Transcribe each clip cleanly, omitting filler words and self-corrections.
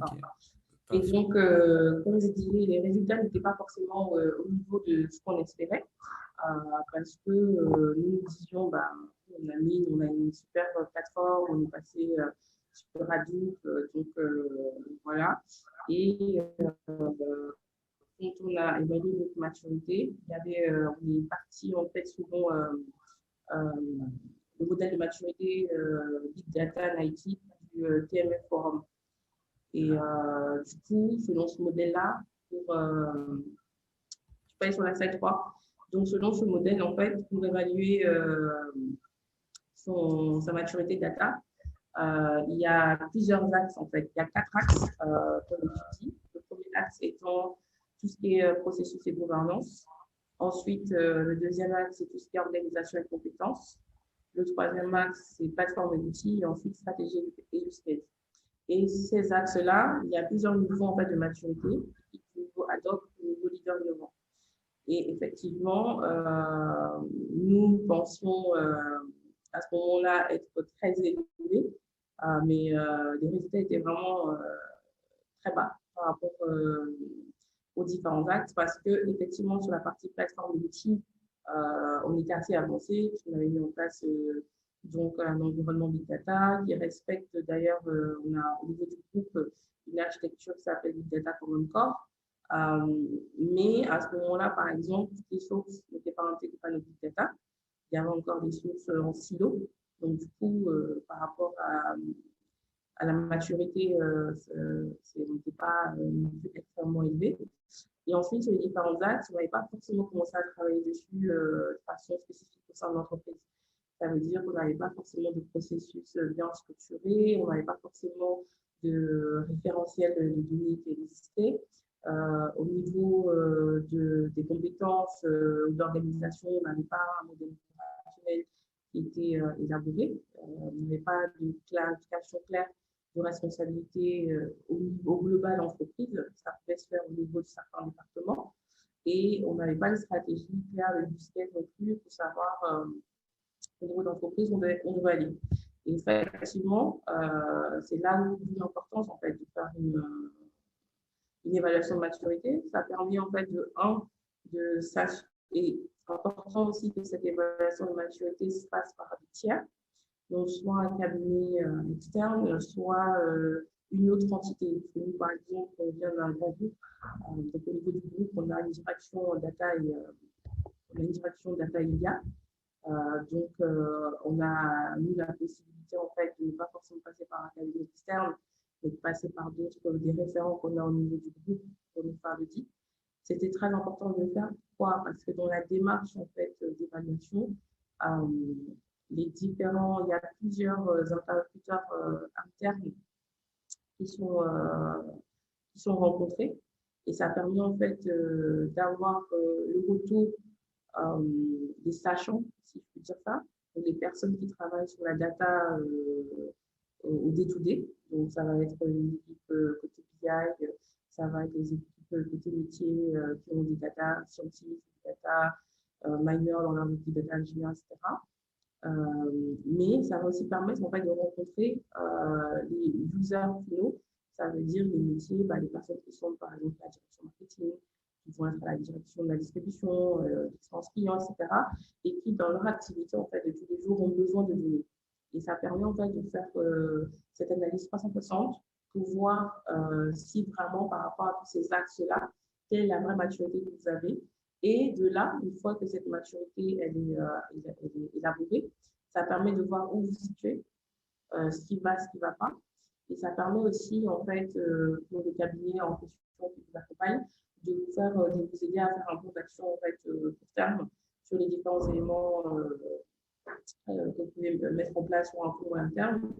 Ok, Et parfait. donc, comme je disais, les résultats n'étaient pas forcément au niveau de ce qu'on espérait, parce que nous nous disions, bah, on a une super plateforme, on est passé sur Hadoop, donc voilà. Et quand on a évalué notre maturité, on est parti en fait selon euh, le modèle de maturité Big Data and IT du TMF Forum. Et du coup, selon ce modèle-là, je peux aller sur la slide 3. Donc, selon ce modèle, en fait, pour évaluer sa maturité data, il y a plusieurs axes, en fait. Il y a 4 axes qu'on étudie. Le premier axe étant tout ce qui est processus et gouvernance. Ensuite, le deuxième axe, c'est tout ce qui est organisation et compétences. Le troisième axe, c'est plateforme et outils. Et ensuite, stratégie et use case. Et ces axes-là, il y a plusieurs niveaux en fait, de maturité, niveau ad hoc, niveau leader innovant. Et effectivement, nous pensions à ce moment-là être très élevés, mais les résultats étaient vraiment très bas par rapport aux différents axes parce que effectivement sur la partie plateforme d'outils, on était assez avancé, on avait mis en place donc un environnement Big Data qui respecte d'ailleurs, on a au niveau du groupe une architecture qui s'appelle Big Data Common Core. Mais à ce moment-là, par exemple, les sources n'étaient pas intégrées par le Big Data. Il y avait encore des sources en silo. Donc, du coup, par rapport à la maturité, n'était pas extrêmement élevé. Et ensuite, sur les différents axes, on n'avait pas forcément commencé à travailler dessus de façon spécifique au sein de l'entreprise. Ça veut dire qu'on n'avait pas forcément de processus bien structuré, on n'avait pas forcément de référentiel de données qui existait. Au niveau des compétences d'organisation, on n'avait pas un modèle opérationnel qui était élaboré. On n'avait pas de clarification claire de responsabilité au global entreprise. Ça pouvait se faire au niveau de certains départements. Et on n'avait pas de stratégie claire de use case non plus pour savoir au niveau d'entreprise on devait aller. Et effectivement, c'est là où l'importance en fait, de faire une évaluation de maturité. Ça permet en fait de s'assurer, et important aussi que cette évaluation de maturité se fasse par des tiers, donc soit un cabinet externe, soit une autre entité. Nous, par exemple, on vient d'un grand groupe, donc au niveau du groupe, on a une direction data et IA. Donc, on a, nous, la possibilité, en fait, de ne pas forcément passer par un cabinet externe, mais de passer par d'autres, des référents qu'on a au niveau du groupe pour nous faire l'audit. C'était très important de le faire. Pourquoi? Parce que dans la démarche, en fait, d'évaluation, euh, il y a plusieurs interlocuteurs internes qui sont, euh, qui sont rencontrés. Et ça permet en fait d'avoir le retour des sachants, si je peux dire ça, les personnes qui travaillent sur la data au day-to-day. Donc, ça va être les équipes côté BI, ça va être les équipes côté métier qui ont des data scientifiques, des data mineurs dans leur équipe data engineer, etc. Mais ça va aussi permettre en fait, de rencontrer les users finaux, ça veut dire les métiers, bah, les personnes qui sont par exemple à la direction marketing, qui vont être à la direction de la distribution, l'expérience client, etc. Et qui, dans leur activité en fait, de tous les jours, ont besoin de données. Et ça permet en fait de faire cette analyse 360 pour voir si vraiment par rapport à tous ces axes-là, quelle est la vraie maturité que vous avez. Et de là, une fois que cette maturité elle est élaborée, ça permet de voir où vous situez, ce qui va, ce qui ne va pas. Et ça permet aussi, en fait, pour le cabinet en question qui vous accompagne, de vous aider à faire un plan d'action en fait, court terme sur les différents éléments que vous pouvez mettre en place sur un court moyen terme.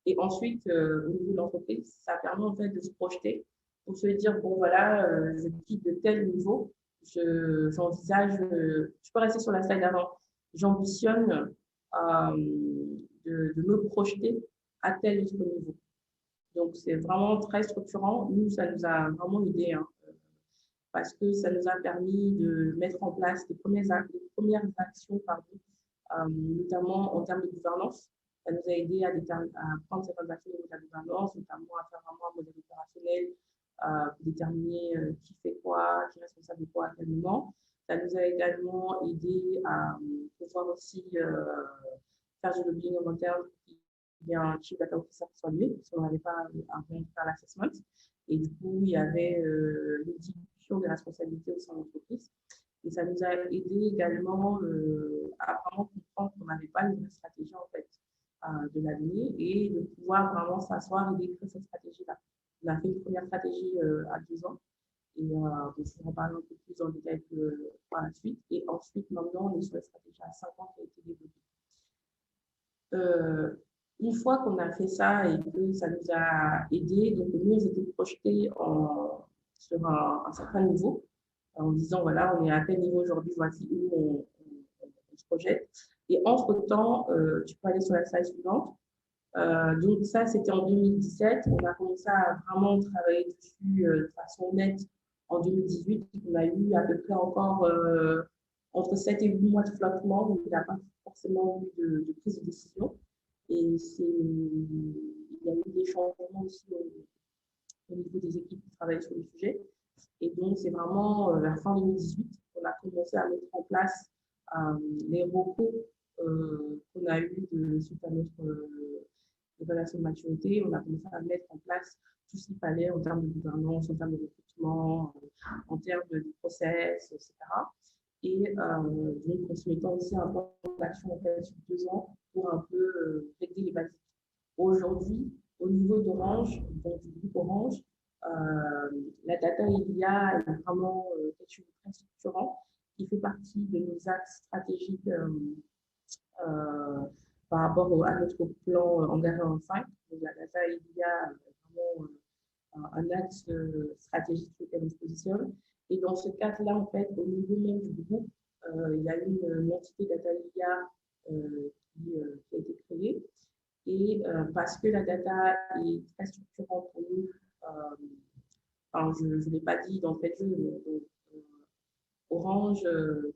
Et ensuite, au niveau de l'entreprise, ça permet en fait de se projeter pour se dire, bon voilà, je quitte de tel niveau, j'envisage, je peux rester sur la slide avant, j'ambitionne de me projeter à tel autre niveau. Donc, c'est vraiment très structurant. Nous, ça nous a vraiment aidé, hein, parce que ça nous a permis de mettre en place les premières actions, pardon, notamment en termes de gouvernance. Ça nous a aidé à prendre certaines actions au niveau de la gouvernance, notamment à faire vraiment un modèle opérationnel pour déterminer qui fait quoi, qui est responsable de quoi à quel moment. Ça nous a également aidé à pouvoir aussi faire du lobbying en interne qui y a un chief data officer qui soit lui, parce qu'on n'avait pas à faire l'assessment. Et du coup, il y avait une distribution des responsabilités au sein de l'entreprise. Et ça nous a aidé également à vraiment comprendre qu'on n'avait pas une vraie stratégie en fait de la donnée et de pouvoir vraiment s'asseoir et d'écrire cette stratégie-là. On a fait une première stratégie à 2 ans et je vais en parler un peu plus en détail par la suite. Et ensuite, maintenant, on est sur la stratégie à 5 ans qui a été développée. Une fois qu'on a fait ça et que ça nous a aidé, donc nous, on s'était projetés sur un certain niveau en disant, voilà, on est à tel niveau aujourd'hui, voici où on se projette. Et entre-temps, tu peux aller sur la slide suivante. Donc ça, c'était en 2017. On a commencé à vraiment travailler dessus de façon nette en 2018. On a eu à peu près encore entre 7 et 8 mois de flottement, donc il n'y a pas forcément eu de prise de décision. Et il y a eu des changements aussi au niveau des équipes qui travaillent sur le sujet. Et donc, c'est vraiment la fin 2018 qu'on a commencé à mettre en place les recours qu'on a eu suite à notre évaluation de maturité. On a commencé à mettre en place tout ce qu'il fallait en termes de gouvernance, en termes de recrutement, en termes de process, etc. Et donc, en se mettant aussi un plan d'action en fait, sur 2 ans pour un peu régler les basiques. Aujourd'hui, au niveau d'Orange, donc du groupe Orange, la data IA est vraiment quelque chose de très structurant qui fait partie de nos axes stratégiques par rapport à notre plan engagé en 5. Donc, la data IA est vraiment un axe stratégique sur lequel on se positionne. Et dans ce cadre-là, en fait, au niveau même du groupe, il y a une entité data IA qui a été créée. Et parce que la data est très structurante pour nous, enfin, je ne l'ai pas dit dans le fait de jeu, Orange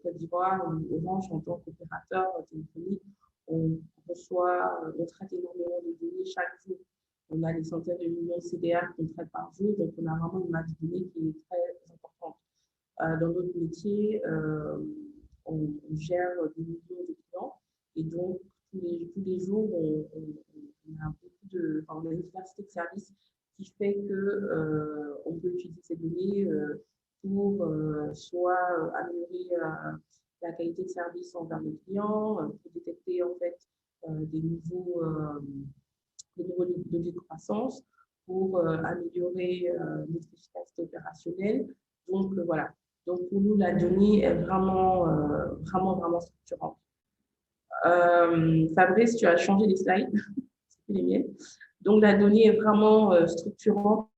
Côte d'Ivoire, Orange en tant qu'opérateur téléphonique, on reçoit, on traite énormément de données chaque jour. On a des centaines de millions de CDR qu'on traite par jour, donc on a vraiment une masse de données qui est très importante. Dans notre métier, on gère des millions de clients et donc tous les jours, on a beaucoup de, enfin, on a une diversité de services qui fait que on peut utiliser ces données pour soit améliorer la qualité de service envers les clients, pour détecter en fait des nouveaux de croissance, pour améliorer notre efficacité opérationnelle. Donc voilà. Donc pour nous, la donnée est vraiment structurante. Fabrice, tu as changé les slides, c'est les miennes. Donc la donnée est vraiment structurante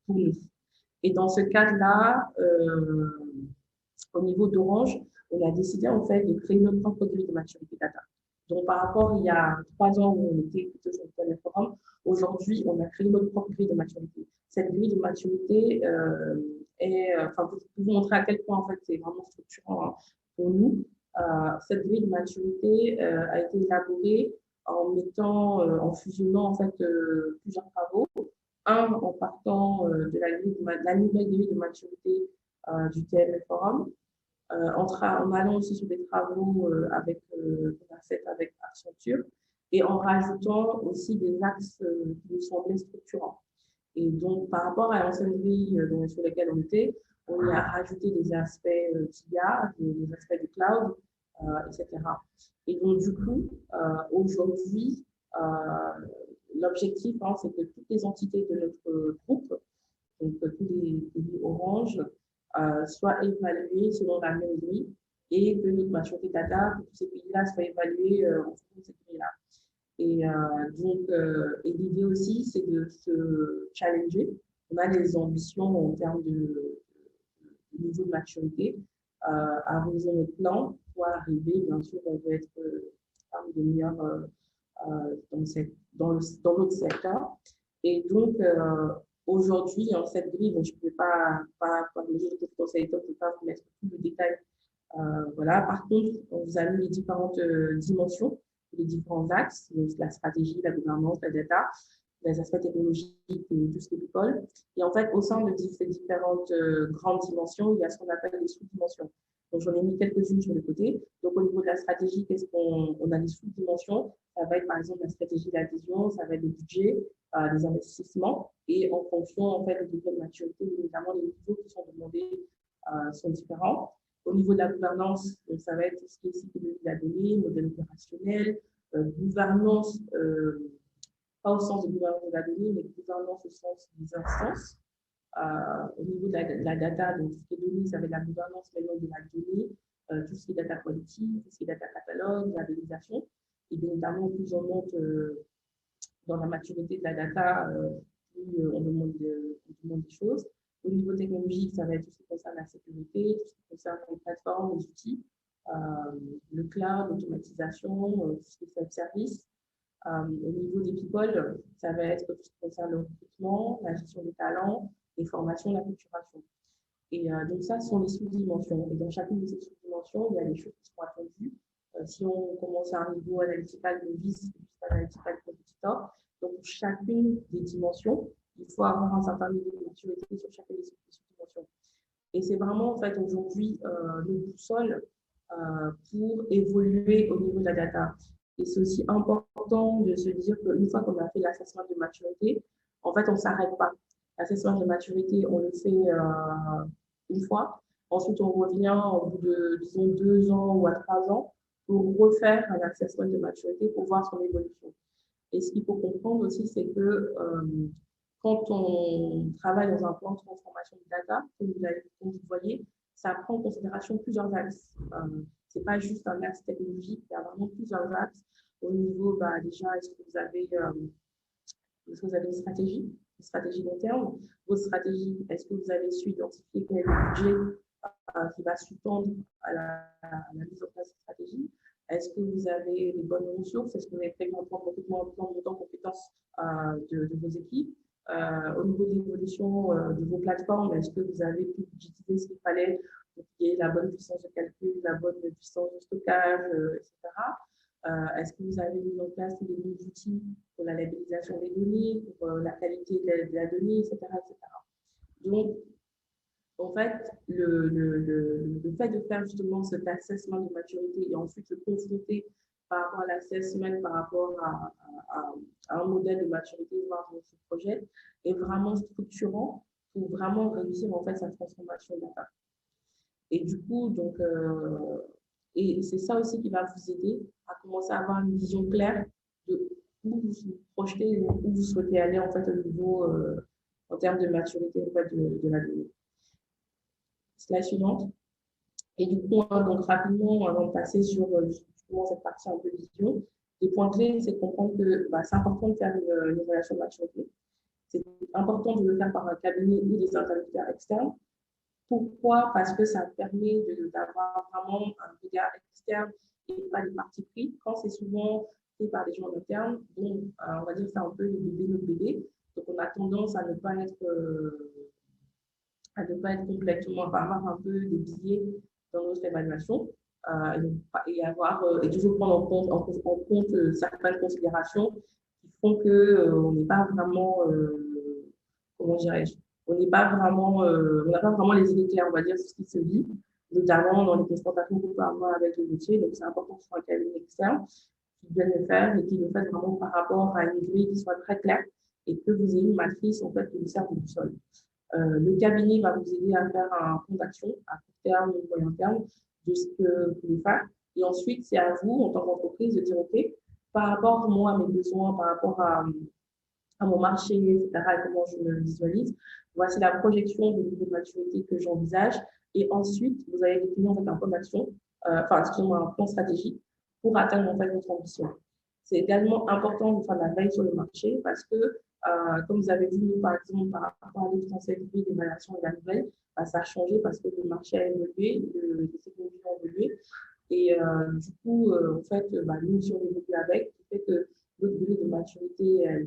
pour nous. Et dans ce cadre-là, au niveau d'Orange, on a décidé en fait de créer notre propre grille de maturité data. Donc par rapport il y a 3 ans où on était plutôt sur le forum, aujourd'hui on a créé notre propre grille de maturité. Cette grille de maturité enfin pour vous montrer à quel point en fait c'est vraiment structurant pour nous. Cette grille de maturité a été élaborée en fusionnant en fait plusieurs travaux. Un, en partant de la nouvelle grille de maturité du TMF Forum, en allant aussi sur des travaux qu'on a fait avec Accenture et en rajoutant aussi des axes qui nous semblaient structurants. Et donc, par rapport à l'ancienne grille sur lesquelles on était, on y a rajouté des aspects d'IA, des aspects de cloud, etc. Et donc, du coup, aujourd'hui, l'objectif, c'est que toutes les entités de notre groupe, donc tous les pays Orange, soient évalués selon la même grille et que notre maturité data pour tous ces pays-là soit évaluée en fonction de cette grille-là. Et donc, et l'idée aussi, c'est de se challenger. On a des ambitions en termes de niveau de maturité à réaliser notre plan pour arriver, bien sûr, on veut être parmi les meilleurs dans notre secteur. Et donc, aujourd'hui, en cette grille, je ne peux pas, par mesure de confidentialité, je ne peux pas vous mettre tout le détail Voilà. Par contre, on vous a mis les différentes dimensions, les différents axes, donc la stratégie, la gouvernance, la data, les aspects technologiques et tout ce qui est people. Et en fait, au sein de ces différentes grandes dimensions, il y a ce qu'on appelle les sous-dimensions. Donc, j'en ai mis quelques-unes sur le côté. Donc, au niveau de la stratégie, qu'est-ce qu'on a des sous-dimensions? Ça va être, par exemple, la stratégie d'adhésion, ça va être le budget, les investissements. Et en fonction, en fait, du niveau de maturité, évidemment, les niveaux qui sont demandés sont différents. Au niveau de la gouvernance, donc, ça va être tout ce qui est cycle de vie de la donnée, modèle opérationnel, gouvernance, pas au sens de gouvernance de la donnée, mais gouvernance au sens des instances. Au niveau de la data, donc tout ce qui est données, ça va être la gouvernance maintenant de la donnée, tout ce qui est data quality, tout ce qui est data catalogue, labellisation. Et bien évidemment, plus on monte dans la maturité de la data, plus on demande des choses. Au niveau technologique, ça va être tout ce qui concerne la sécurité, tout ce qui concerne les plateformes, les outils, le cloud, l'automatisation, tout ce qui est self-service. Au niveau des people, ça va être tout ce qui concerne le recrutement, la gestion des talents, les formations, la culturation. Et donc ça, ce sont les sous-dimensions. Et dans chacune de ces sous-dimensions, il y a des choses qui sont attendues. Si on commence à un niveau analytical de vis, analytical competitor, donc pour chacune des dimensions, il faut avoir un certain niveau de maturité sur chacune des sous-dimensions. Et c'est vraiment en fait aujourd'hui le boussole pour évoluer au niveau de la data. Et c'est aussi important de se dire qu'une fois qu'on a fait l'assessment de maturité, en fait, on ne s'arrête pas. L'assessment de maturité, on le fait une fois. Ensuite, on revient au bout de, disons, 2 ans ou à 3 ans pour refaire un assessment de maturité pour voir son évolution. Et ce qu'il faut comprendre aussi, c'est que quand on travaille dans un plan de transformation de data, comme vous voyez, ça prend en considération plusieurs axes. Ce n'est pas juste un axe technologique, il y a vraiment plusieurs axes. Au niveau, déjà, est-ce que vous avez une stratégie long terme? Votre stratégie, est-ce que vous avez su identifier quel est le budget qui va sous-tendre à la mise en place de cette stratégie? Est-ce que vous avez les bonnes ressources? Est-ce que vous avez prévu un plan de recrutement, un plan de montant en compétences de vos équipes? Au niveau de l'évolution de vos plateformes, est-ce que vous avez pu utiliser ce qu'il fallait pour qu'il y ait la bonne puissance de calcul, la bonne puissance de stockage, etc. Est-ce que vous avez mis en place tous les bons outils pour la labellisation des données, pour la qualité de la donnée, etc., etc. Donc, en fait, le fait de faire justement cet assessment de maturité et ensuite se confronter par rapport à l'assessment, par rapport à un modèle de maturité, voir dans ce projet, est vraiment structurant pour vraiment réussir en fait sa transformation data. Et du coup, donc, et c'est ça aussi qui va vous aider à commencer à avoir une vision claire de où vous vous projetez, où vous souhaitez aller en fait au niveau en termes de maturité en fait, de la donnée. Slide suivante. Et du coup, donc rapidement, avant de passer sur justement cette partie un peu vision, les points clés, c'est de comprendre que c'est important de faire une évaluation de maturité. C'est important de le faire par un cabinet ou des interlocuteurs externes. Pourquoi? Parce que ça permet d'avoir vraiment un regard externe et pas des parties pris. Quand c'est souvent fait par des gens en interne, bon, on va dire que c'est un peu le bébé, notre bébé. Donc, on a tendance à ne pas être complètement, à avoir un peu des biais dans notre évaluation et toujours prendre en compte certaines considérations qui font qu'on n'est pas vraiment, comment dirais-je, on n'a pas vraiment les idées claires, on va dire, sur ce qui se vit, notamment dans les confrontations qu'on peut avoir avec le métier. Donc, c'est important que ce soit un cabinet externe qui vienne le faire et qui le fasse vraiment par rapport à une grille qui soit très claire et que vous ayez une matrice en fait qui vous serve de sol. Le cabinet va vous aider à faire un plan d'action à court terme ou moyen terme de ce que vous voulez faire. Et ensuite, c'est à vous, en tant qu'entreprise, de dire, OK, par rapport moi, à mes besoins, par rapport à mon marché, etc., et comment je me visualise, voici la projection de niveau de maturité que j'envisage. Et ensuite, vous allez définir en fait, un plan d'action, excusez-moi, un plan stratégique pour atteindre en fait, votre ambition. C'est également important de faire la veille sur le marché parce que comme vous avez vu, nous, par exemple, par rapport à l'extensibilité des variations et de la nouvelle, ça a changé parce que le marché a évolué, les technologies ont évolué. Et du coup, en fait, nous, si on évolue avec, ce qui fait que notre grille de maturité, elle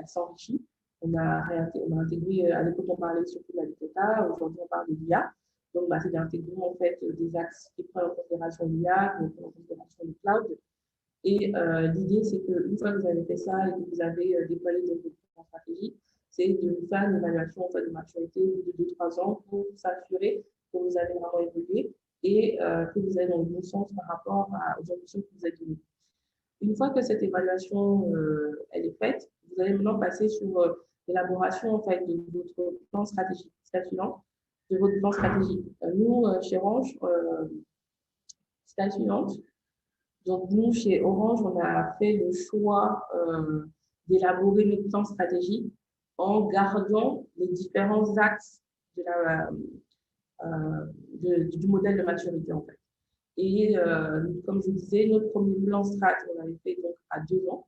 s'enrichit. On a intégré, à l'époque, on parlait surtout de la data, aujourd'hui, on parle de l'IA. Donc, c'est d'intégrer en fait des axes qui prennent en considération l'IA, qui prennent en considération le cloud. Et l'idée, c'est qu'une fois que vous avez fait ça et que vous avez déployé votre plan stratégique, c'est de faire une évaluation en fait, de maturité au bout de 2-3 ans pour s'assurer que vous avez vraiment évolué et que vous allez dans le bon sens par rapport aux ambitions que vous avez données. Une fois que cette évaluation elle est faite, vous allez maintenant passer sur l'élaboration en fait, de votre plan stratégique. C'est la suivante, de votre plan stratégique. Nous, chez Orange, c'est la suivante. Donc, nous, chez Orange, on a fait le choix d'élaborer notre plan stratégique en gardant les différents axes de du modèle de maturité, en fait. Et comme je disais, notre premier plan strat, on l'avait fait donc à 2 ans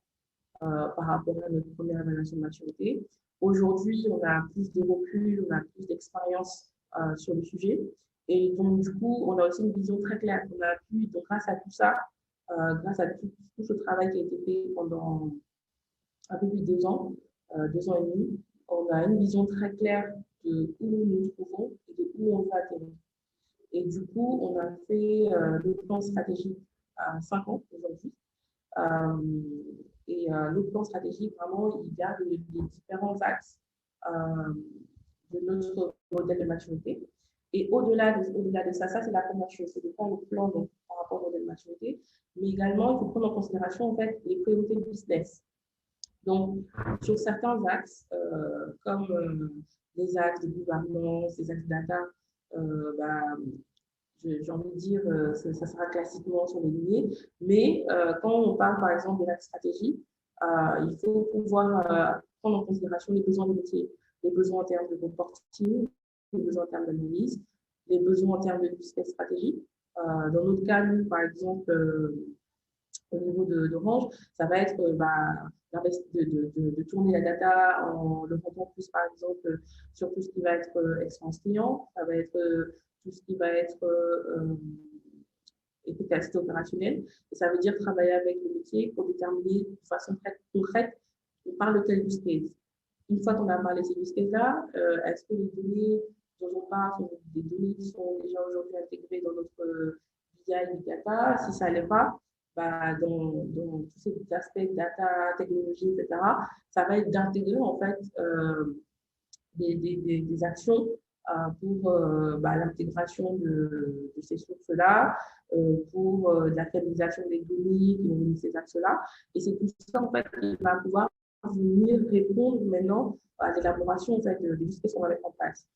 par rapport à notre première évaluation de maturité. Aujourd'hui, on a plus de recul, on a plus d'expérience sur le sujet. Et donc, du coup, on a aussi une vision très claire. On a pu, donc, grâce à tout ça, grâce à tout ce travail qui a été fait pendant un peu plus de 2 ans, 2 ans et demi, on a une vision très claire de où nous nous trouvons et de où on va atterrir. Et du coup, on a fait le plan stratégique à 5 ans aujourd'hui. Et le plan stratégique, vraiment, il garde les différents axes de notre modèle de maturité. Et au-delà de ça, ça c'est la première chose, c'est de prendre le plan donc, par rapport au modèle de maturité, mais également il faut prendre en considération en fait les priorités du business. Donc, sur certains axes, comme les axes de gouvernance, les axes data, j'ai envie de dire, ça sera classiquement sur les lignées. Mais quand on parle, par exemple, de l'axe stratégie, il faut pouvoir prendre en considération les besoins des métiers, les besoins en termes de reporting, les besoins en termes d'analyse, les besoins en termes de business stratégie. Dans notre cas, nous, par exemple, au niveau d'Orange, ça va être de tourner la data en le rendant plus, par exemple, sur tout ce qui va être expérience client, ça va être tout ce qui va être efficacité opérationnelle. Et ça veut dire travailler avec le métier pour déterminer de façon très concrète, on parle de quel use case. Une fois qu'on a parlé de ces use cases-là, est-ce que les données dont on parle sont des données qui sont déjà aujourd'hui intégrées dans notre BI Big Data? Si ça ne l'est pas, dans tous ces aspects data, technologie, etc., ça va être d'intégrer en fait des actions pour l'intégration de ces sources-là, pour la fiabilisation des données qui vont venir de ces axes-là. Et c'est tout ça en fait qui va pouvoir venir répondre maintenant à l'élaboration en fait, des use cases qu'on va mettre en place.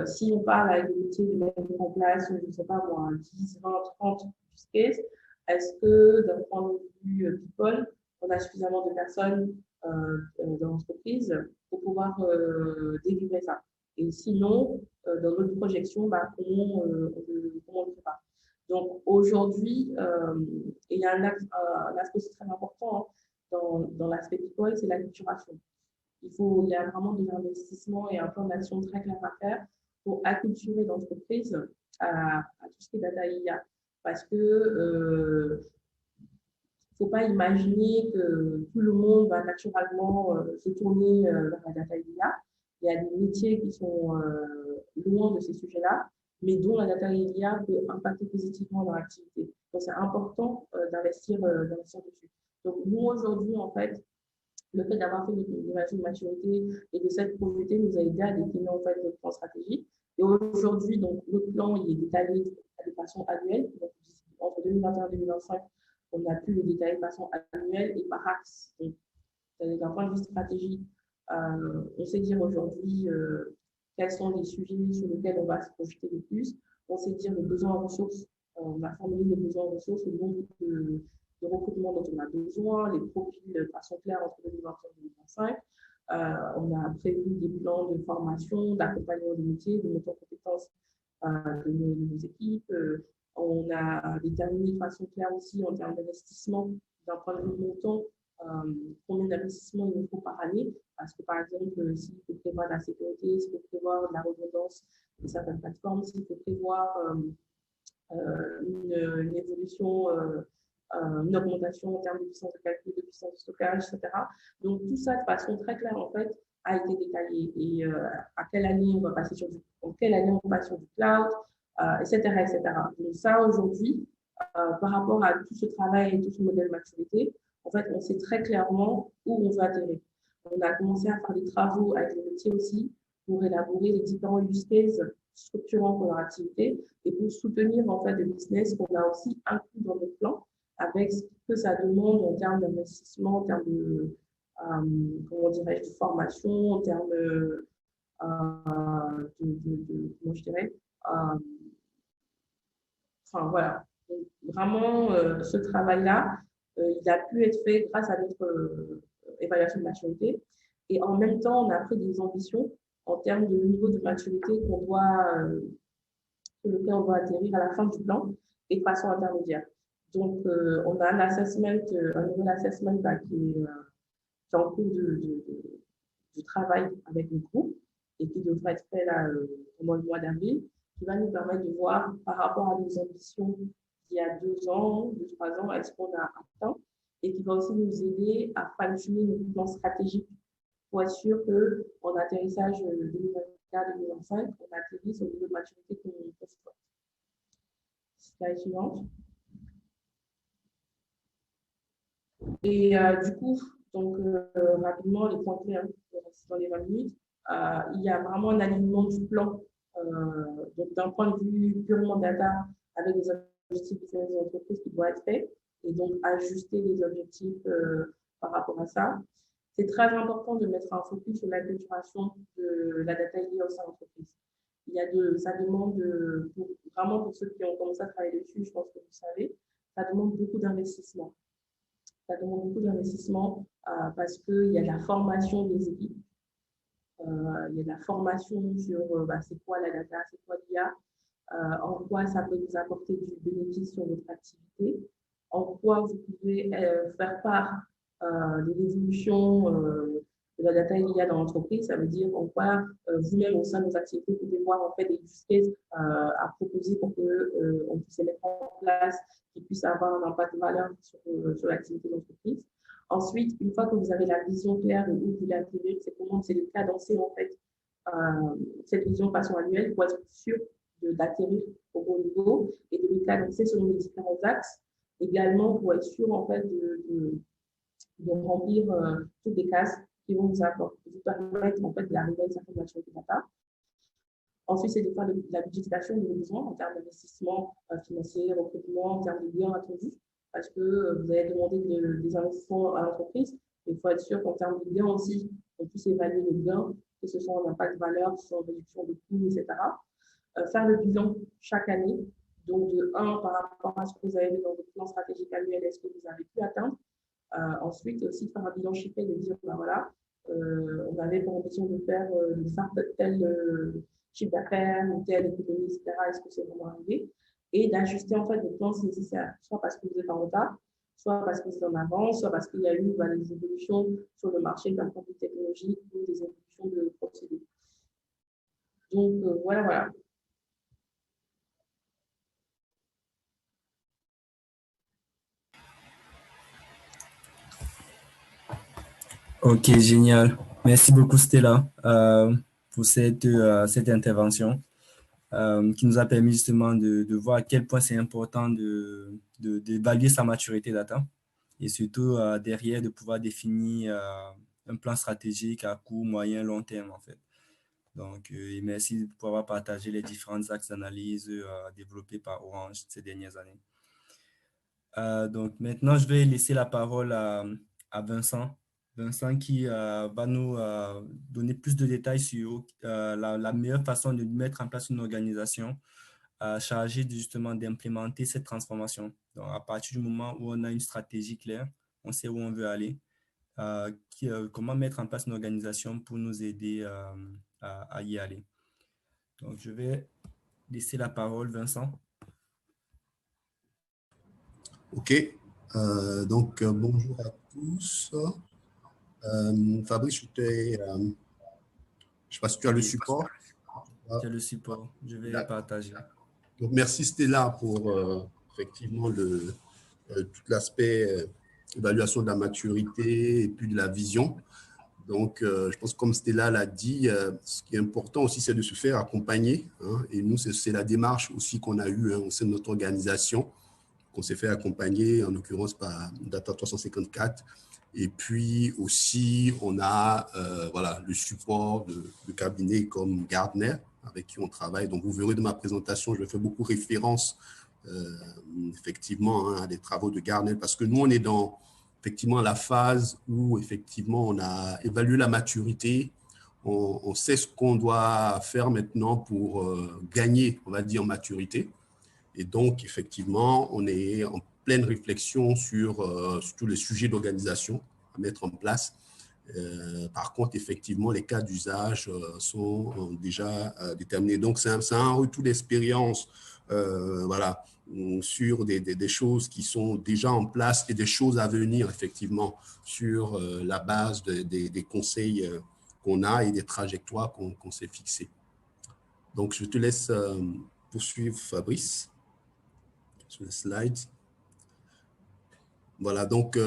Si on parle avec le métier de mettre en place, je ne sais pas moi, 10, 20, 30 use cases, est-ce que d'un point de vue people, on a suffisamment de personnes dans l'entreprise pour pouvoir délivrer ça? Et sinon, dans notre projection, comment on le prépare? Donc aujourd'hui, il y a un aspect très important dans l'aspect people, c'est l'acculturation. Il y a vraiment des investissements et un plan d'action très clair à faire pour acculturer l'entreprise à tout ce qui est data IA. Parce que faut pas imaginer que tout le monde va naturellement se tourner vers la data IA. Il y a des métiers qui sont loin de ces sujets-là, mais dont la data IA peut impacter positivement leur activité. Donc, c'est important d'investir dessus. Donc, nous, aujourd'hui, en fait, le fait d'avoir fait une évaluation de maturité et de cette projeté nous a aidé à définir en fait notre plan stratégique. Et aujourd'hui, donc, notre plan il est détaillé de façon annuelle. Donc, entre 2021 et 2025, on a pu le détailler de façon annuelle et par axe. Donc, d'un point de vue stratégique, on sait dire aujourd'hui quels sont les sujets sur lesquels on va se projeter le plus. On sait dire les besoins en ressources. On a formulé les besoins en ressources, le nombre de recrutement dont on a besoin, les profils de façon claire entre 2021 et 2025. On a prévu des plans de formation, d'accompagnement des métiers, de montée en compétences de nos équipes. On a déterminé de façon claire aussi en termes d'investissement, d'un point de vue montant, combien d'investissements il nous faut par année. Parce que, par exemple, s'il faut prévoir de la sécurité, s'il faut prévoir de la redondance de certaines plateformes, s'il faut prévoir une évolution, une augmentation en termes de puissance de calcul, de puissance de stockage, etc. Donc, tout ça, de façon très claire, en fait, a été détaillé. Et à quelle année on va passer sur en quelle année on passe sur du cloud, etc., etc. Donc ça, aujourd'hui, par rapport à tout ce travail et tout ce modèle maturité, en fait, on sait très clairement où on va atterrir. On a commencé à faire des travaux avec les métiers aussi pour élaborer les différents use cases structurants pour leur activité et pour soutenir en fait le business qu'on a aussi inclus dans notre plan avec ce que ça demande en termes d'investissement, en termes de, comment dirais-je, de formation, en termes comment je dirais, enfin voilà. Donc, vraiment, ce travail-là, il a pu être fait grâce à notre évaluation de maturité. Et en même temps, on a pris des ambitions en termes de niveau de maturité qu'on doit, sur lequel on doit atterrir à la fin du plan et de façon intermédiaire. Donc, on a un assessment, un nouvel assessment là, qui est en cours de travail avec le groupe et qui devrait être fait là, pendant le mois d'avril, qui va nous permettre de voir par rapport à nos ambitions d'il y a 2 ans, 3 ans, est-ce qu'on a atteint et qui va aussi nous aider à fine-tuner nos plans stratégiques pour être sûr qu'en atterrissage 2024-2025, on atterrisse au niveau de maturité qu'on souhaite. Slide suivante. Et du coup, donc rapidement, les points clés dans les 20 minutes, il y a vraiment un alignement du plan, donc d'un point de vue purement data, avec des objectifs des entreprises qui doivent être faits, et donc ajuster les objectifs par rapport à ça. C'est très important de mettre un focus sur l'acculturation de la data liée au sein de l'entreprise. Ça demande, vraiment pour ceux qui ont commencé à travailler dessus, je pense que vous savez, ça demande beaucoup d'investissement. Ça demande beaucoup d'investissement parce qu'il y a la formation des équipes, il y a la formation sur c'est quoi la data, c'est quoi l'IA, en quoi ça peut vous apporter du bénéfice sur votre activité, en quoi vous pouvez faire part de l'évolution de la data et l'IA dans l'entreprise. Ça veut dire en quoi vous-même au sein de vos activités, vous pouvez voir en fait des use cases à proposer pour qu'on puisse les mettre en place, qui puissent avoir un impact de valeur sur l'activité de l'entreprise. Ensuite, une fois que vous avez la vision claire de où vous voulez atterrir, c'est de cadencer en fait cette vision de façon annuelle pour être sûr d'atterrir au bon niveau et de le cadencer selon les différents axes, également pour être sûr en fait de remplir toutes les cases qui vont vous permettre en fait d'arriver à une certaine maturité data. Ensuite, c'est de faire la budgétisation de vos besoins en termes d'investissement financier, recrutement, en termes de gains attendus, parce que vous allez demander des investissements à l'entreprise. Il faut être sûr qu'en termes de gains aussi, on puisse évaluer les gains, que ce soit en impact de valeur, que ce soit en réduction de coûts, etc. Faire le bilan chaque année. Donc, de 1, par rapport à ce que vous avez vu dans votre plan stratégique annuel, est-ce que vous avez pu atteindre? Ensuite, aussi de faire un bilan chiffré, de dire, voilà, on avait pour ambition de faire tel chiffre d'affaires ou telle économie, etc. Est-ce que c'est vraiment arrivé? Et d'ajuster en fait le plan si nécessaire, soit parce que vous êtes en retard, soit parce que vous êtes en avance, soit parce qu'il y a eu des évolutions sur le marché d'un point de vue technologique ou des évolutions de procédés. Donc, voilà. Ok, génial. Merci beaucoup, Stella, pour cette intervention qui nous a permis justement de voir à quel point c'est important d'évaluer sa maturité data et surtout derrière de pouvoir définir un plan stratégique à court, moyen, long terme en fait. Donc, et merci pour avoir partagé les différents axes d'analyse développés par Orange ces dernières années. Donc maintenant, je vais laisser la parole à Vincent. Vincent qui va nous donner plus de détails sur la meilleure façon de mettre en place une organisation chargée justement d'implémenter cette transformation. Donc, à partir du moment où on a une stratégie claire, on sait où on veut aller, comment mettre en place une organisation pour nous aider à y aller. Donc, je vais laisser la parole, Vincent. OK. Donc, bonjour à tous. Fabrice, je ne sais pas si tu as le support. J'ai le support. Je vais partager. Donc, merci Stella pour effectivement tout l'aspect évaluation de la maturité et puis de la vision. Donc, je pense que comme Stella l'a dit, ce qui est important aussi, c'est de se faire accompagner. Hein, et nous, c'est la démarche aussi qu'on a eue au sein de notre organisation, qu'on s'est fait accompagner, en l'occurrence par Data 354. Et puis aussi, on a voilà, le support de cabinets comme Gartner, avec qui on travaille. Donc, vous verrez de ma présentation, je fais beaucoup référence effectivement à des travaux de Gartner, parce que nous, on est dans effectivement la phase où effectivement on a évalué la maturité, on sait ce qu'on doit faire maintenant pour gagner, on va dire, en maturité. Et donc, effectivement, on est en pleine réflexion sur tous les sujets d'organisation à mettre en place. Par contre, effectivement, les cas d'usage sont déjà déterminés. Donc, c'est un retour d'expérience, voilà, sur des choses qui sont déjà en place et des choses à venir, effectivement, sur la base des conseils qu'on a et des trajectoires qu'on s'est fixées. Donc, je te laisse poursuivre, Fabrice, sur les slides. Voilà, donc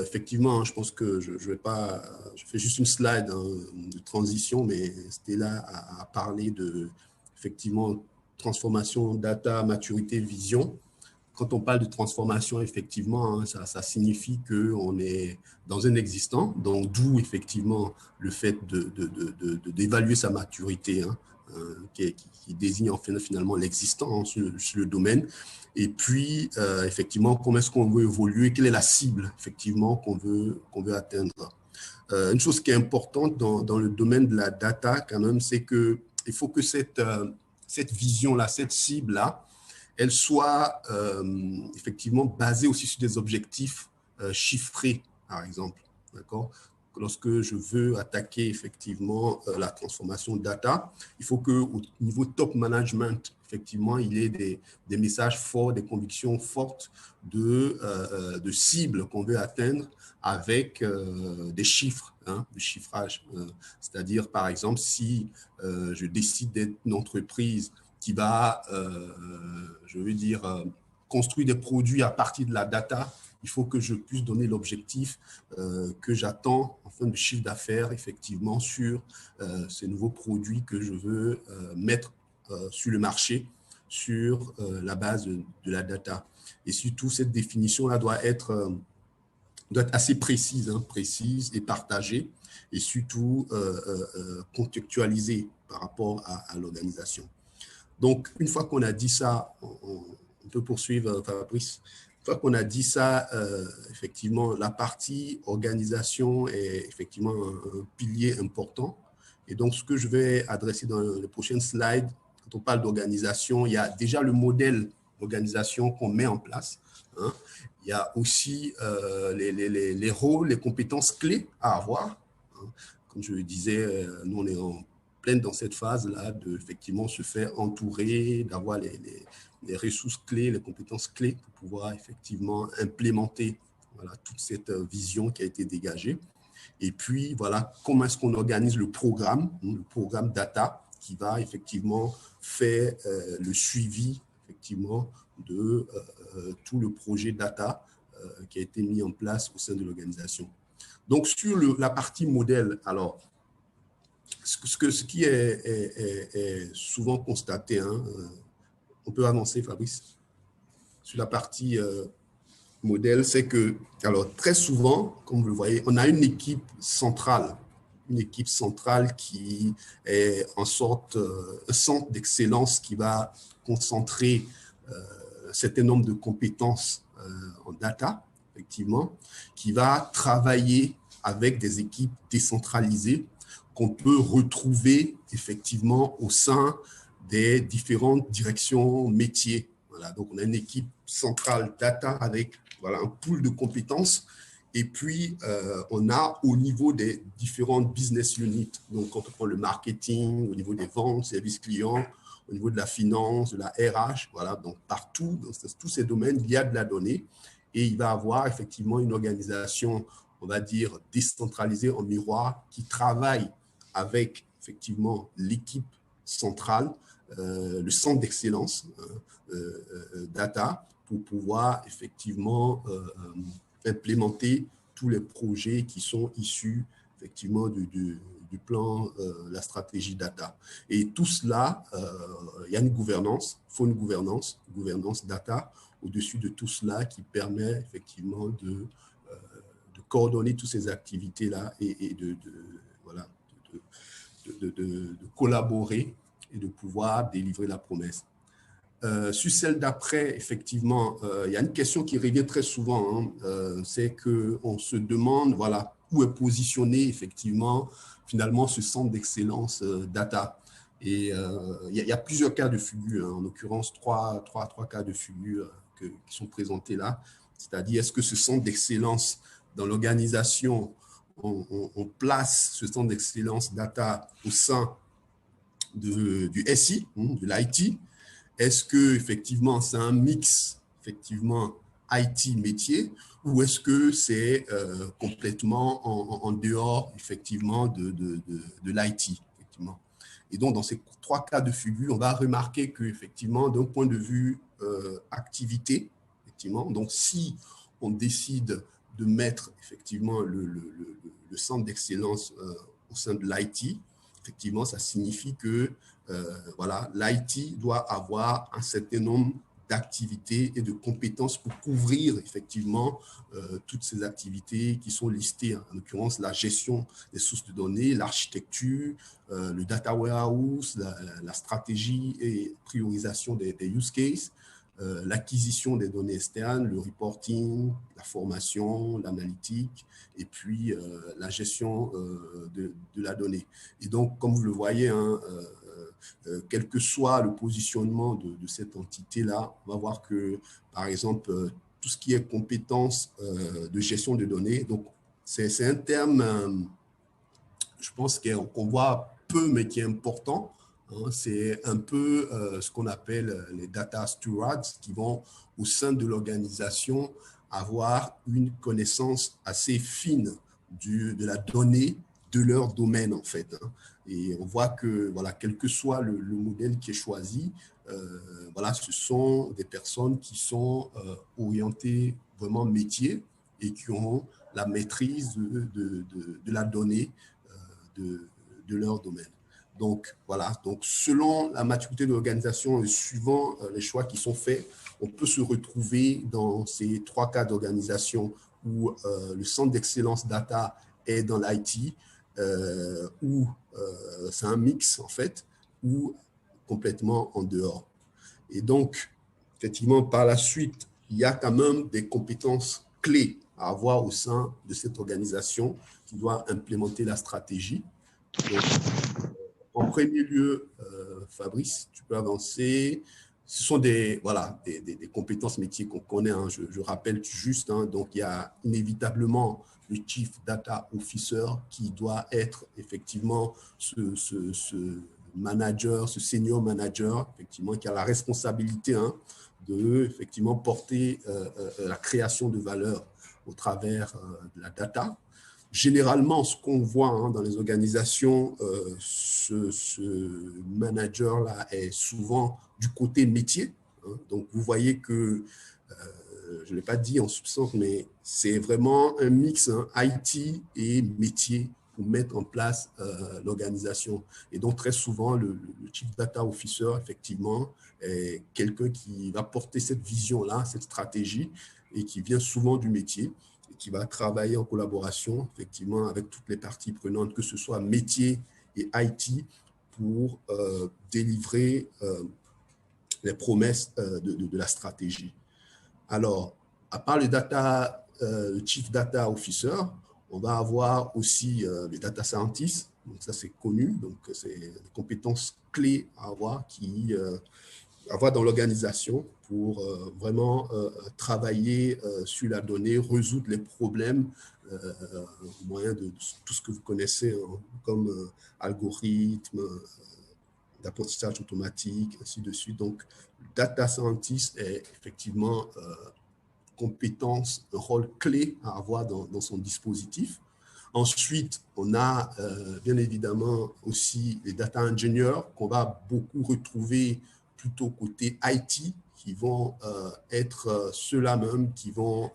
effectivement, je pense que je vais pas, je fais juste une slide de transition, mais Stella a parlé de, effectivement, transformation, data, maturité, vision. Quand on parle de transformation, effectivement, hein, ça signifie qu'on est dans un existant, donc d'où effectivement le fait d'évaluer sa maturité, hein, qui désigne finalement l'existant, hein, sur le domaine. Et puis, effectivement, comment est-ce qu'on veut évoluer, quelle est la cible, effectivement, qu'on veut atteindre. Une chose qui est importante dans le domaine de la data, quand même, c'est qu'il faut que cette vision-là, cette cible-là, elle soit effectivement basée aussi sur des objectifs chiffrés, par exemple. D'accord ? Lorsque je veux attaquer effectivement la transformation data, il faut qu'au niveau top management, effectivement, il y ait des messages forts, des convictions fortes de cibles qu'on veut atteindre avec des chiffres, hein, du chiffrage. C'est-à-dire, par exemple, si je décide d'être une entreprise qui va, je veux dire, construire des produits à partir de la data, il faut que je puisse donner l'objectif que j'attends en fin de chiffre d'affaires, effectivement, sur ces nouveaux produits que je veux mettre sur le marché, sur la base de la data. Et surtout, cette définition-là doit être assez précise, hein, précise et partagée, et surtout contextualisée par rapport à l'organisation. Donc, une fois qu'on a dit ça, on peut poursuivre, Fabrice. Une fois qu'on a dit ça, effectivement, la partie organisation est effectivement un pilier important. Et donc, ce que je vais adresser dans les prochaines slides, quand on parle d'organisation, il y a déjà le modèle d'organisation qu'on met en place, hein. Il y a aussi les rôles, les compétences clés à avoir, hein. Comme je le disais, nous, on est en pleine dans cette phase-là de effectivement se faire entourer, d'avoir les ressources clés, les compétences clés pour pouvoir effectivement implémenter, voilà, toute cette vision qui a été dégagée. Et puis, voilà, comment est-ce qu'on organise le programme data qui va effectivement faire le suivi effectivement de tout le projet data qui a été mis en place au sein de l'organisation. Donc, sur la partie modèle, alors, ce qui est souvent constaté, hein, on peut avancer, Fabrice, sur la partie modèle, c'est que, alors très souvent, comme vous le voyez, on a une équipe centrale qui est en sorte un centre d'excellence qui va concentrer un certain nombre de compétences en data, effectivement, qui va travailler avec des équipes décentralisées qu'on peut retrouver effectivement au sein des différentes directions métiers. Voilà, donc on a une équipe centrale data avec, voilà, un pool de compétences. Et puis, on a au niveau des différentes business units, donc quand on prend le marketing, au niveau des ventes, services clients, au niveau de la finance, de la RH, voilà, donc partout, dans tous ces domaines, il y a de la donnée et il va y avoir effectivement une organisation, on va dire, décentralisée en miroir qui travaille avec effectivement l'équipe centrale, le centre d'excellence data pour pouvoir effectivement implémenter tous les projets qui sont issus effectivement du plan, la stratégie data. Et tout cela, il y a une gouvernance, il faut une gouvernance data au-dessus de tout cela qui permet effectivement de coordonner toutes ces activités-là et voilà, de collaborer et de pouvoir délivrer la promesse. Sur celle d'après, effectivement, il y a une question qui revient très souvent, hein, c'est qu'on se demande, voilà, où est positionné effectivement, finalement, ce centre d'excellence data. Et il y a plusieurs cas de figure, hein, en l'occurrence, trois cas de figure qui sont présentés là. C'est-à-dire, est-ce que ce centre d'excellence dans l'organisation, on place ce centre d'excellence data au sein du SI, de l'IT? Est-ce que effectivement c'est un mix effectivement IT métier ou est-ce que c'est complètement en dehors effectivement de l'IT effectivement? Et donc dans ces trois cas de figure, on va remarquer que effectivement d'un point de vue activité, effectivement, donc si on décide de mettre effectivement le centre d'excellence au sein de l'IT, effectivement ça signifie que voilà, l'IT doit avoir un certain nombre d'activités et de compétences pour couvrir effectivement toutes ces activités qui sont listées, en l'occurrence la gestion des sources de données, l'architecture, le data warehouse, la stratégie et priorisation des use cases, l'acquisition des données externes, le reporting, la formation, l'analytique et puis la gestion de la donnée. Et donc, comme vous le voyez, hein, quel que soit le positionnement de cette entité-là, on va voir que, par exemple, tout ce qui est compétences de gestion de données, donc c'est un terme, je pense qu'on voit peu, mais qui est important. Hein, c'est un peu ce qu'on appelle les data stewards qui vont, au sein de l'organisation, avoir une connaissance assez fine de la donnée de leur domaine, en fait. Hein. Et on voit que, voilà, quel que soit le modèle qui est choisi, voilà, ce sont des personnes qui sont orientées vraiment métier et qui ont la maîtrise de la donnée de leur domaine. Donc, voilà. Donc, selon la maturité de l'organisation et suivant les choix qui sont faits, on peut se retrouver dans ces trois cas d'organisation où le centre d'excellence data est dans l'IT, où c'est un mix, en fait, ou complètement en dehors. Et donc, effectivement, par la suite, il y a quand même des compétences clés à avoir au sein de cette organisation qui doit implémenter la stratégie. Donc, en premier lieu, Fabrice, tu peux avancer. Ce sont des compétences métiers qu'on connaît. Hein, je rappelle juste. Hein, donc, il y a inévitablement le Chief Data Officer qui doit être effectivement ce manager, ce senior manager, effectivement, qui a la responsabilité de effectivement porter la création de valeur au travers de la data. Généralement, ce qu'on voit dans les organisations, ce manager-là est souvent du côté métier. Hein. Donc, vous voyez que, je ne l'ai pas dit en substance, mais c'est vraiment un mix IT et métier pour mettre en place l'organisation. Et donc, très souvent, le Chief Data Officer, effectivement, est quelqu'un qui va porter cette vision-là, cette stratégie, et qui vient souvent du métier, et qui va travailler en collaboration, effectivement, avec toutes les parties prenantes, que ce soit métier et IT, pour délivrer les promesses de la stratégie. Alors, à part le Chief Data Officer, on va avoir aussi les data scientists. Donc, ça, c'est connu. Donc, c'est des compétences clés à avoir dans l'organisation pour vraiment travailler sur la donnée, résoudre les problèmes au moyen de tout ce que vous connaissez comme algorithmes, d'apprentissage automatique, ainsi de suite. Donc, le data scientist est effectivement compétence, un rôle clé à avoir dans son dispositif. Ensuite, on a bien évidemment aussi les data ingénieurs qu'on va beaucoup retrouver plutôt côté IT, qui vont être ceux-là même qui vont,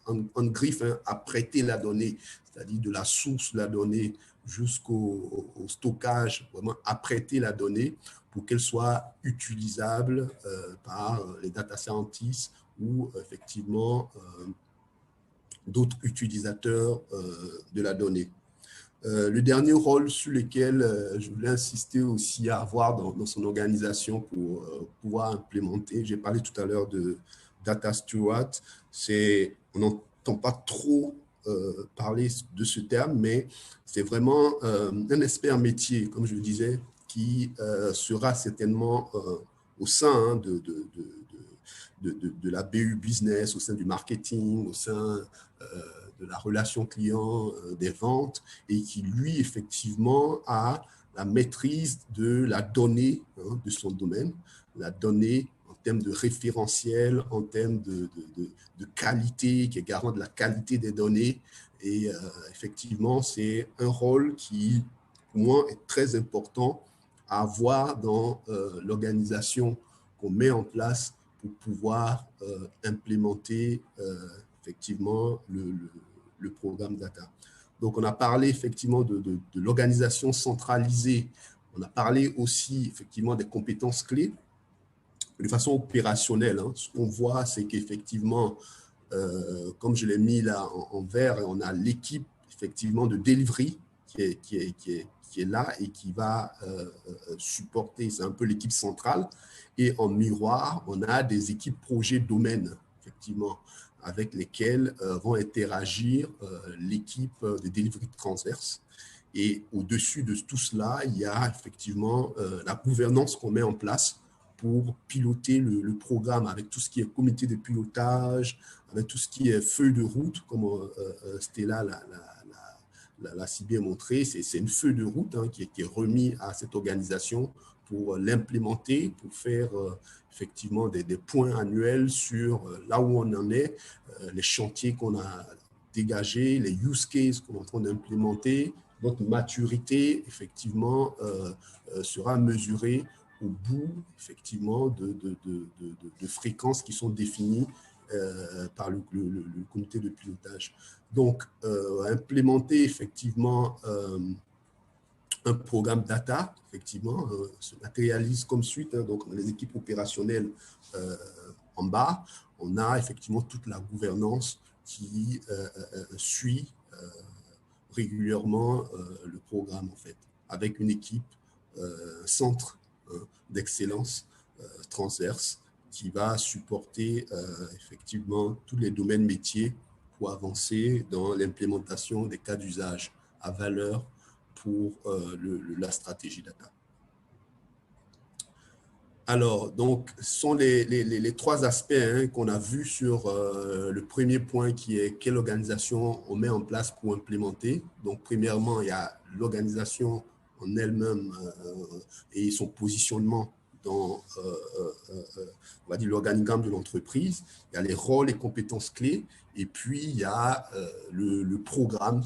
en griffe, apprêter la donnée, c'est-à-dire de la source de la donnée jusqu'au stockage, vraiment apprêter la donnée pour qu'elle soit utilisable par les data scientists ou effectivement d'autres utilisateurs de la donnée. Le dernier rôle sur lequel je voulais insister aussi à avoir dans son organisation pour pouvoir implémenter, j'ai parlé tout à l'heure de Data Steward, on n'entend pas trop parler de ce terme, mais c'est vraiment un expert métier, comme je le disais, qui sera certainement au sein de la BU Business, au sein du marketing, au sein de la relation client, des ventes, et qui, lui, effectivement, a la maîtrise de la donnée de son domaine, la donnée en termes de référentiel, en termes de qualité, qui est garant de la qualité des données. Et effectivement, c'est un rôle qui, pour moi, est très important à avoir dans l'organisation qu'on met en place pour pouvoir implémenter effectivement le programme data. Donc, on a parlé effectivement de l'organisation centralisée. On a parlé aussi effectivement des compétences clés. De façon opérationnelle, ce qu'on voit, c'est qu'effectivement, comme je l'ai mis là en vert, on a l'équipe effectivement de delivery qui est là et qui va supporter, c'est un peu l'équipe centrale. Et en miroir, on a des équipes projets domaine, effectivement, avec lesquelles vont interagir l'équipe de delivery transverse. Et au-dessus de tout cela, il y a effectivement la gouvernance qu'on met en place pour piloter le programme avec tout ce qui est comité de pilotage, avec tout ce qui est feuille de route, comme Stella l'a si bien montré. C'est une feuille de route qui est remise à cette organisation pour l'implémenter, pour faire effectivement des points annuels sur là où on en est, les chantiers qu'on a dégagés, les use cases qu'on est en train d'implémenter. Notre maturité, effectivement, sera mesurée au bout, effectivement, de fréquences qui sont définies par le comité de pilotage. Donc, implémenter, effectivement, un programme data, effectivement, se matérialise comme suite. Donc, on a les équipes opérationnelles en bas. On a effectivement toute la gouvernance qui suit régulièrement le programme, en fait, avec une équipe, centre d'excellence transverse qui va supporter effectivement tous les domaines métiers pour avancer dans l'implémentation des cas d'usage à valeur pour la stratégie data. Alors, donc, ce sont les trois aspects qu'on a vus sur le premier point qui est quelle organisation on met en place pour implémenter. Donc, premièrement, il y a l'organisation en elle-même et son positionnement dans on va dire l'organigramme de l'entreprise. Il y a les rôles et compétences clés et puis il y a le programme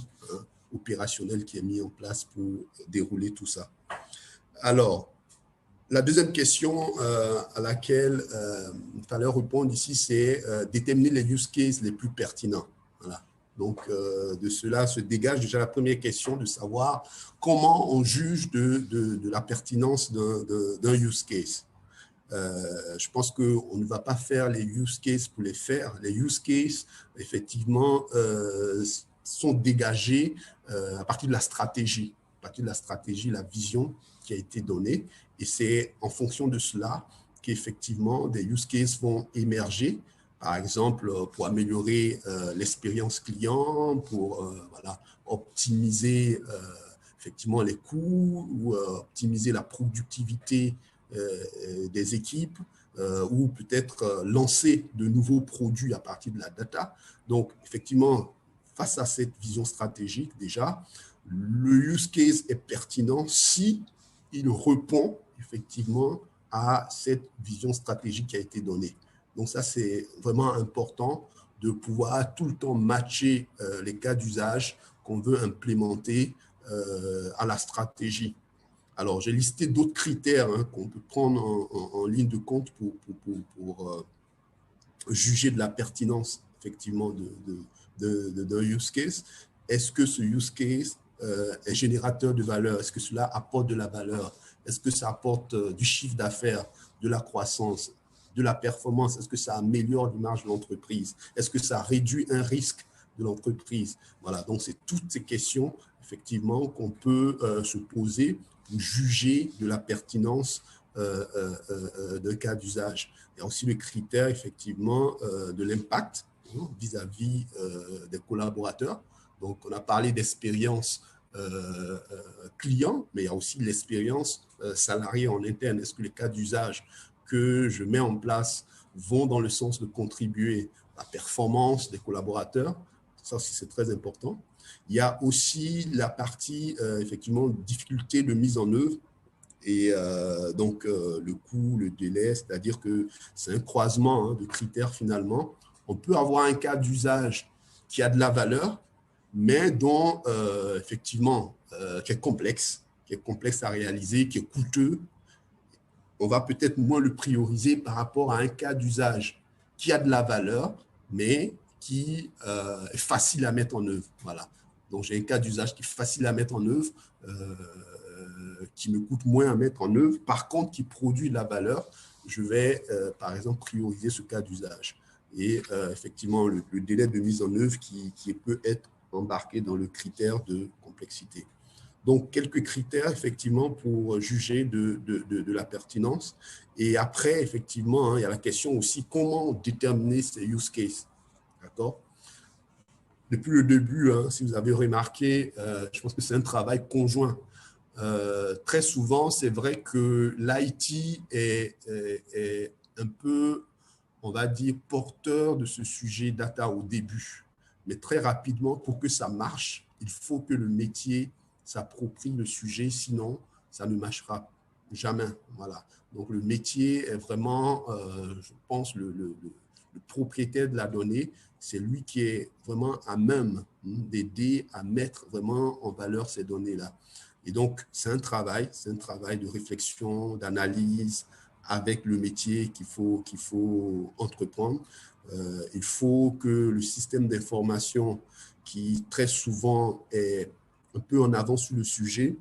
opérationnel qui est mis en place pour dérouler tout ça. Alors, la deuxième question à laquelle il fallait répondre ici, c'est déterminer les use cases les plus pertinents. Voilà. Donc, de cela se dégage déjà la première question de savoir comment on juge de la pertinence d'un use case. Je pense qu'on ne va pas faire les use cases pour les faire. Les use cases, effectivement, sont dégagés à partir de la stratégie, la vision qui a été donnée. Et c'est en fonction de cela qu'effectivement, des use cases vont émerger. Par exemple, pour améliorer l'expérience client, pour voilà, optimiser effectivement les coûts ou optimiser la productivité des équipes ou peut-être lancer de nouveaux produits à partir de la data. Donc, effectivement, face à cette vision stratégique, déjà, le use case est pertinent si il répond effectivement à cette vision stratégique qui a été donnée. Donc ça, c'est vraiment important de pouvoir tout le temps matcher les cas d'usage qu'on veut implémenter à la stratégie. Alors, j'ai listé d'autres critères qu'on peut prendre en ligne de compte pour juger de la pertinence, effectivement, d'un use case. Est-ce que ce use case est générateur de valeur? Est-ce que cela apporte de la valeur? Est-ce que ça apporte du chiffre d'affaires, de la croissance, de la performance? Est-ce que ça améliore l'image de l'entreprise? Est-ce que ça réduit un risque de l'entreprise? Voilà, donc c'est toutes ces questions, effectivement, qu'on peut se poser pour juger de la pertinence d'un cas d'usage. Il y a aussi le critère, effectivement, de l'impact vis-à-vis des collaborateurs. Donc, on a parlé d'expérience client, mais il y a aussi l'expérience salariée en interne. Est-ce que les cas d'usage que je mets en place vont dans le sens de contribuer à la performance des collaborateurs? Ça aussi, c'est très important. Il y a aussi la partie, effectivement, difficulté de mise en œuvre. Et donc, le coût, le délai, c'est-à-dire que c'est un croisement de critères finalement. On peut avoir un cas d'usage qui a de la valeur, mais dont, effectivement, qui est complexe à réaliser, qui est coûteux. On va peut-être moins le prioriser par rapport à un cas d'usage qui a de la valeur, mais qui est facile à mettre en œuvre. Voilà. Donc, j'ai un cas d'usage qui est facile à mettre en œuvre, qui me coûte moins à mettre en œuvre, par contre, qui produit de la valeur. Je vais, par exemple, prioriser ce cas d'usage. Et effectivement, le délai de mise en œuvre qui peut être embarqué dans le critère de complexité. Donc, quelques critères, effectivement, pour juger de la pertinence. Et après, effectivement, il y a la question aussi, comment déterminer ces use cases? D'accord? Depuis le début, si vous avez remarqué, je pense que c'est un travail conjoint. Très souvent, c'est vrai que l'IT est un peu, on va dire, porteur de ce sujet data au début. Mais très rapidement, pour que ça marche, il faut que le métier s'approprie le sujet, sinon ça ne marchera jamais. Voilà. Donc le métier est vraiment, je pense, le propriétaire de la donnée. C'est lui qui est vraiment à même d'aider à mettre vraiment en valeur ces données-là. Et donc, c'est un travail de réflexion, d'analyse avec le métier qu'il faut entreprendre. Il faut que le système d'information, qui très souvent est un peu en avance sur le sujet,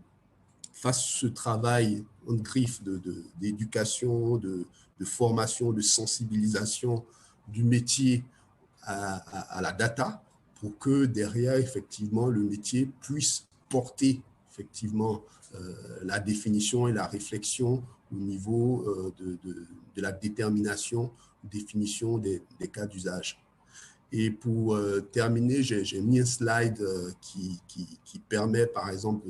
fasse ce travail en griffe d'éducation, de formation, de sensibilisation du métier à la data, pour que derrière, effectivement, le métier puisse porter effectivement la définition et la réflexion au niveau de la détermination, définition des cas d'usage. Et pour terminer, j'ai mis un slide qui permet, par exemple,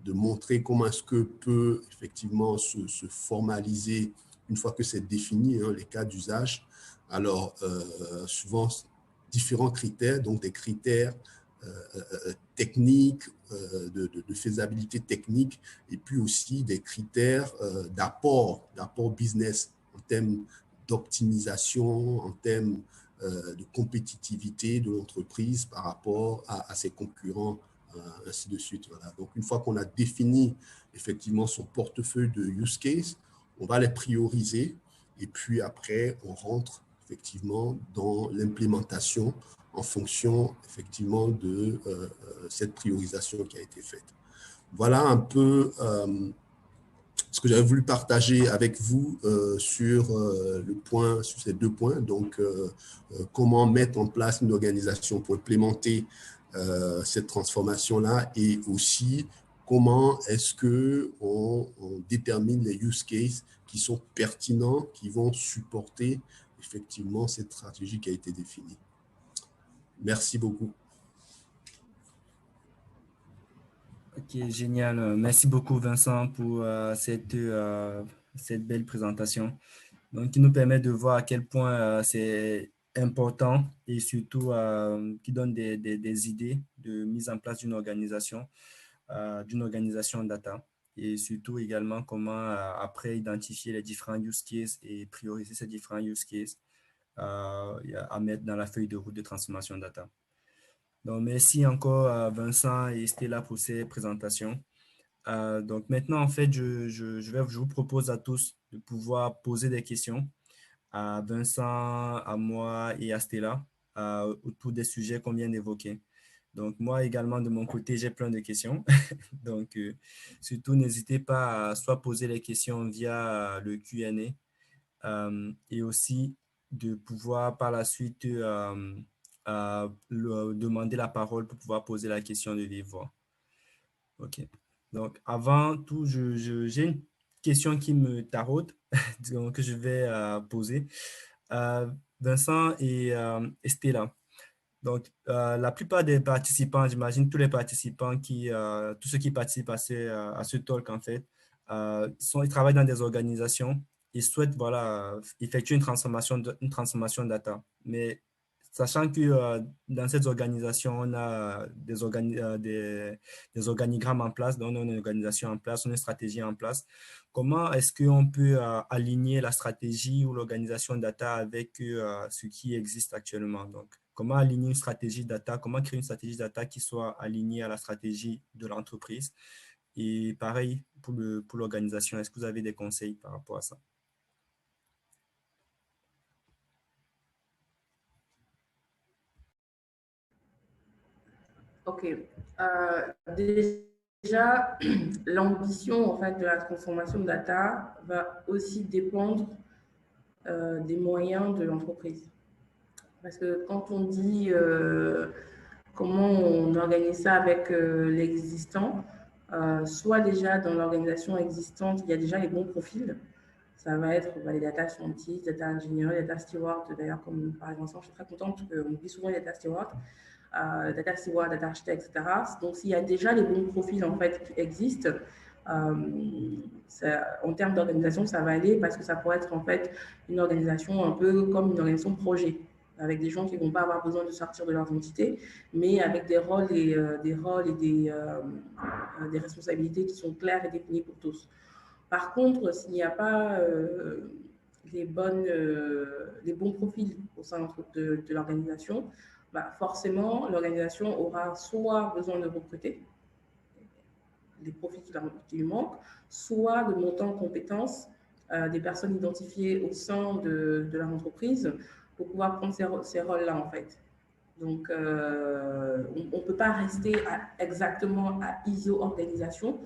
de montrer comment est-ce que peut effectivement se formaliser une fois que c'est défini, les cas d'usage. Alors, souvent, différents critères, donc des critères techniques, de faisabilité technique, et puis aussi des critères d'apport business en termes d'optimisation, en termes de compétitivité de l'entreprise par rapport à ses concurrents, ainsi de suite. Voilà. Donc, une fois qu'on a défini effectivement son portefeuille de use case, on va les prioriser et puis après, on rentre effectivement dans l'implémentation en fonction effectivement de cette priorisation qui a été faite. Voilà un peu ce que j'avais voulu partager avec vous sur ces 2 points. Donc, comment mettre en place une organisation pour implémenter cette transformation-là, et aussi comment est-ce qu'on détermine les use cases qui sont pertinents, qui vont supporter effectivement cette stratégie qui a été définie. Merci beaucoup. Ok, génial. Merci beaucoup, Vincent, pour cette belle présentation. Donc, qui nous permet de voir à quel point c'est important, et surtout qui donne des idées de mise en place d'une organisation data, et surtout également comment après identifier les différents use cases et prioriser ces différents use cases à mettre dans la feuille de route de transformation data. Donc, merci encore à Vincent et Stella pour ces présentations. Donc maintenant, en fait, je vous propose à tous de pouvoir poser des questions à Vincent, à moi et à Stella autour des sujets qu'on vient d'évoquer. Donc moi également, de mon côté, j'ai plein de questions. Donc surtout, n'hésitez pas à soit poser les questions via le Q&A et aussi de pouvoir par la suite demander la parole pour pouvoir poser la question de vive voix. OK. Donc, avant tout, j'ai une question qui me taraude, donc, que je vais poser. Euh, Vincent et Stella. Donc, la plupart des participants, j'imagine tous les participants tous ceux qui participent à ce talk, en fait, ils travaillent dans des organisations et souhaitent, voilà, effectuer une transformation data. Mais sachant que dans cette organisation, on a des organigrammes en place, donc on a une organisation en place, on a une stratégie en place. Comment est-ce qu'on peut aligner la stratégie ou l'organisation data avec ce qui existe actuellement? Donc, comment aligner une stratégie data, comment créer une stratégie data qui soit alignée à la stratégie de l'entreprise? Et pareil pour l'organisation, est-ce que vous avez des conseils par rapport à ça? OK. Déjà, l'ambition en fait, de la transformation de data va aussi dépendre des moyens de l'entreprise. Parce que quand on dit comment on organise ça avec l'existant, soit déjà dans l'organisation existante, il y a déjà les bons profils. Ça va être les data scientists, data ingénieurs, data stewards. D'ailleurs, comme par exemple, je suis très contente qu'on oublie souvent les data stewards. Data steward, data architect, etc. Donc, s'il y a déjà les bons profils en fait qui existent, en termes d'organisation, ça va aller parce que ça pourrait être en fait une organisation un peu comme une organisation projet, avec des gens qui ne vont pas avoir besoin de sortir de leur identité, mais avec des rôles et des responsabilités qui sont claires et définies pour tous. Par contre, s'il n'y a pas les bons profils au sein de l'organisation, bah forcément, l'organisation aura soit besoin de recruter les profils qui lui manquent, soit de monter en compétences des personnes identifiées au sein de leur entreprise pour pouvoir prendre ces rôles-là, en fait. Donc, on ne peut pas rester exactement à ISO organisation,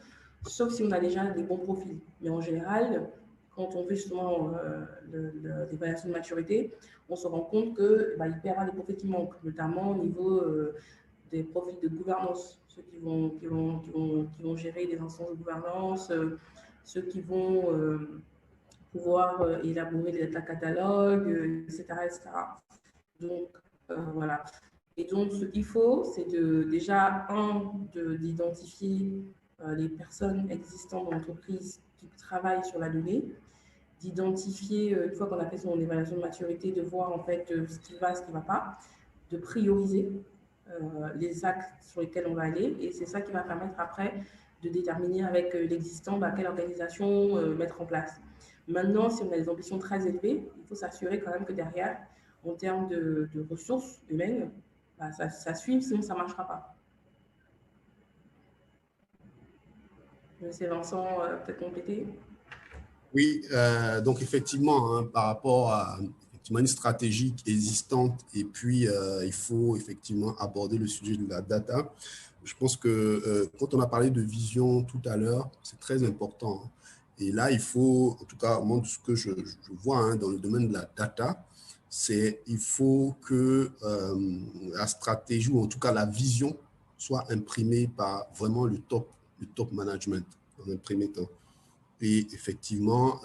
sauf si on a déjà des bons profils. Mais en général, quand on fait justement l'évaluation de maturité, on se rend compte qu'il peut y avoir des profils qui manquent, notamment au niveau des profils de gouvernance, ceux qui vont gérer les instances de gouvernance, ceux qui vont pouvoir élaborer les data catalogues, etc., etc. Donc, voilà. Et donc, ce qu'il faut, c'est déjà, d'identifier les personnes existantes dans l'entreprise qui travaillent sur la donnée, d'identifier, une fois qu'on a fait son évaluation de maturité, de voir en fait ce qui va, ce qui ne va pas, de prioriser les axes sur lesquels on va aller. Et c'est ça qui va permettre après de déterminer avec l'existant quelle organisation mettre en place. Maintenant, si on a des ambitions très élevées, il faut s'assurer quand même que derrière, en termes de ressources humaines, ça suive, sinon ça ne marchera pas. Je sais, Vincent, peut-être compléter. Oui, donc effectivement, hein, par rapport à une stratégie existante et puis il faut effectivement aborder le sujet de la data. Je pense que quand on a parlé de vision tout à l'heure, c'est très important. Et là, il faut, en tout cas, moi, ce que je vois hein, dans le domaine de la data, c'est il faut que la stratégie ou en tout cas la vision soit imprimée par vraiment le top management dans un premier temps. Et effectivement,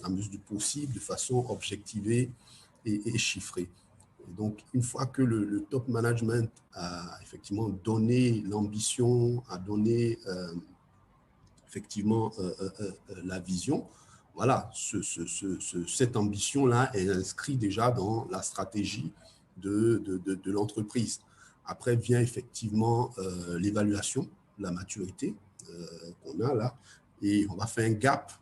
à mesure du possible, de façon objectivée et chiffrée. Et donc, une fois que le top management a effectivement donné l'ambition, a donné effectivement la vision, voilà, cette ambition-là est inscrite déjà dans la stratégie de l'entreprise. Après vient effectivement l'évaluation, la maturité qu'on a là, et on va faire un gap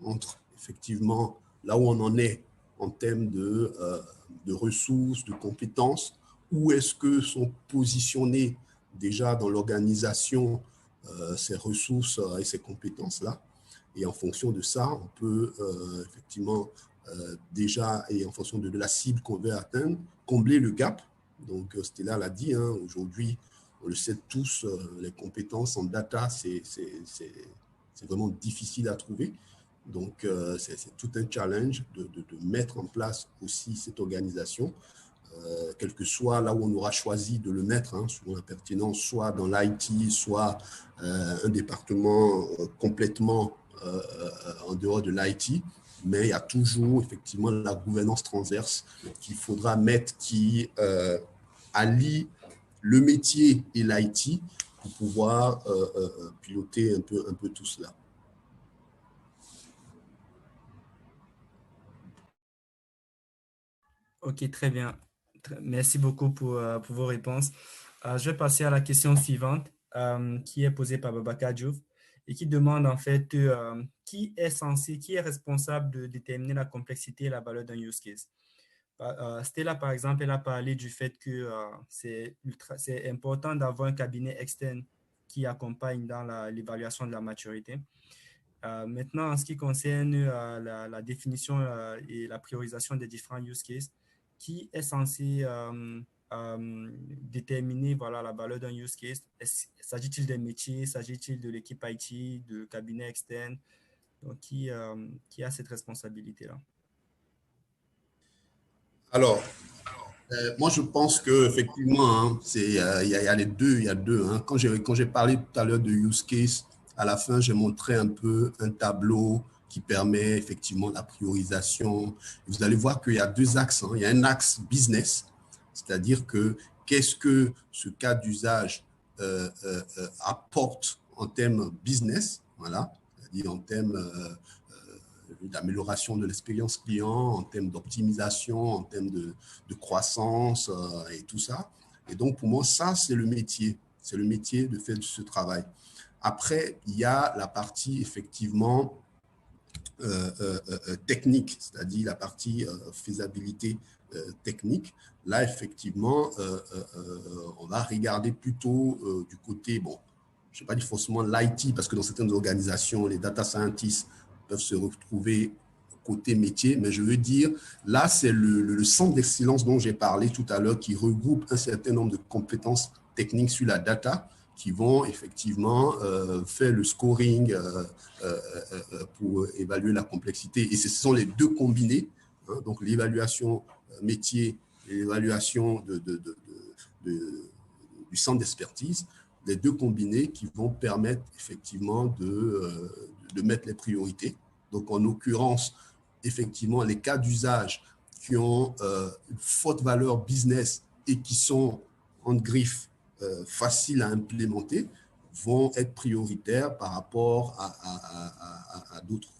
entre effectivement là où on en est en termes de ressources, de compétences, où est-ce que sont positionnés déjà dans l'organisation ces ressources et ces compétences-là. Et en fonction de ça, on peut effectivement déjà, et en fonction de la cible qu'on veut atteindre, combler le gap. Donc, Stella l'a dit, hein, aujourd'hui, on le sait tous, les compétences en data, c'est vraiment difficile à trouver. Donc, c'est tout un challenge de mettre en place aussi cette organisation, quel que soit là où on aura choisi de le mettre, hein, selon la pertinence, soit dans l'IT, soit un département complètement en dehors de l'IT. Mais il y a toujours effectivement la gouvernance transverse qu'il faudra mettre qui allie le métier et l'IT pour pouvoir piloter un peu tout cela. Ok, très bien. Merci beaucoup pour vos réponses. Je vais passer à la question suivante qui est posée par Babacar Diouf et qui demande en fait qui est responsable de déterminer la complexité et la valeur d'un use case. Stella, par exemple, elle a parlé du fait que c'est important d'avoir un cabinet externe qui accompagne dans l'évaluation de la maturité. Maintenant, en ce qui concerne la définition et la priorisation des différents use cases, qui est censé déterminer voilà, la valeur d'un use case? S'agit-il des métiers? S'agit-il de l'équipe IT, de cabinet externe? Donc, qui a cette responsabilité-là? Alors, moi, je pense qu'effectivement, hein, il y a les deux. Il y a deux, hein. Quand j'ai parlé tout à l'heure de use case, à la fin, j'ai montré un peu un tableau qui permet effectivement la priorisation. Vous allez voir qu'il y a deux axes, hein. Il y a un axe business, c'est-à-dire que qu'est-ce que ce cas d'usage apporte en termes business, voilà, c'est-à-dire en termes d'amélioration de l'expérience client, en termes d'optimisation, en termes de croissance et tout ça. Et donc, pour moi, ça, c'est le métier. C'est le métier de faire ce travail. Après, il y a la partie, effectivement, technique, c'est-à-dire la partie faisabilité technique. Là, effectivement, on va regarder plutôt du côté, bon, je ne sais pas dire forcément l'IT, parce que dans certaines organisations, les data scientists peuvent se retrouver côté métier, mais je veux dire, là, c'est le centre d'excellence dont j'ai parlé tout à l'heure qui regroupe un certain nombre de compétences techniques sur la data qui vont effectivement faire le scoring pour évaluer la complexité. Et ce sont les deux combinés, hein, donc l'évaluation métier et l'évaluation du centre d'expertise, les deux combinés qui vont permettre effectivement de mettre les priorités. Donc, en l'occurrence, effectivement, les cas d'usage qui ont une forte valeur business et qui sont en griffe faciles à implémenter vont être prioritaires par rapport à d'autres.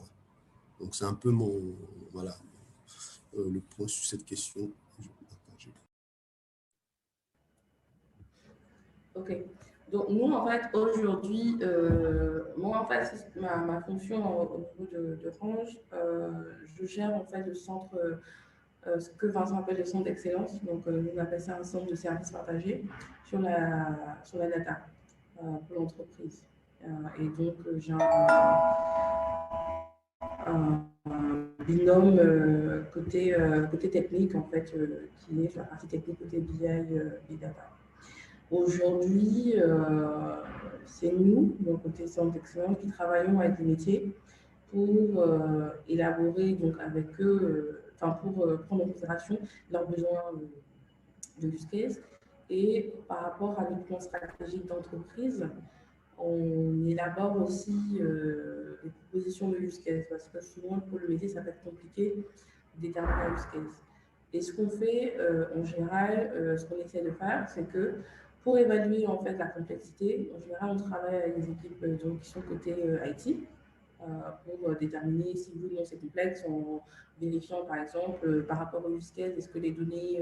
Donc, c'est un peu voilà, le point sur cette question. Ok. Donc, nous, en fait, aujourd'hui, moi, en fait, ma fonction au niveau de Range, je gère, en fait, le centre, ce que Vincent appelle le centre d'excellence. Donc, on appelle ça un centre de services partagés sur la data pour l'entreprise. Et donc, j'ai un binôme côté technique, en fait, qui est sur la partie technique côté BI et data. Aujourd'hui, c'est nous, donc côté centre d'excellence, qui travaillons avec les métiers pour élaborer donc avec eux, pour prendre en considération leurs besoins de use case. Et par rapport à notre plan stratégique d'entreprise, on élabore aussi des propositions de use case parce que souvent pour le métier, ça peut être compliqué de déterminer un use case. Et ce qu'on fait en général, ce qu'on essaie de faire, c'est que pour évaluer en fait la complexité, en général, on travaille avec des équipes donc, qui sont côté IT pour déterminer si oui ou non c'est complexe en vérifiant par exemple par rapport au use case, est-ce que les données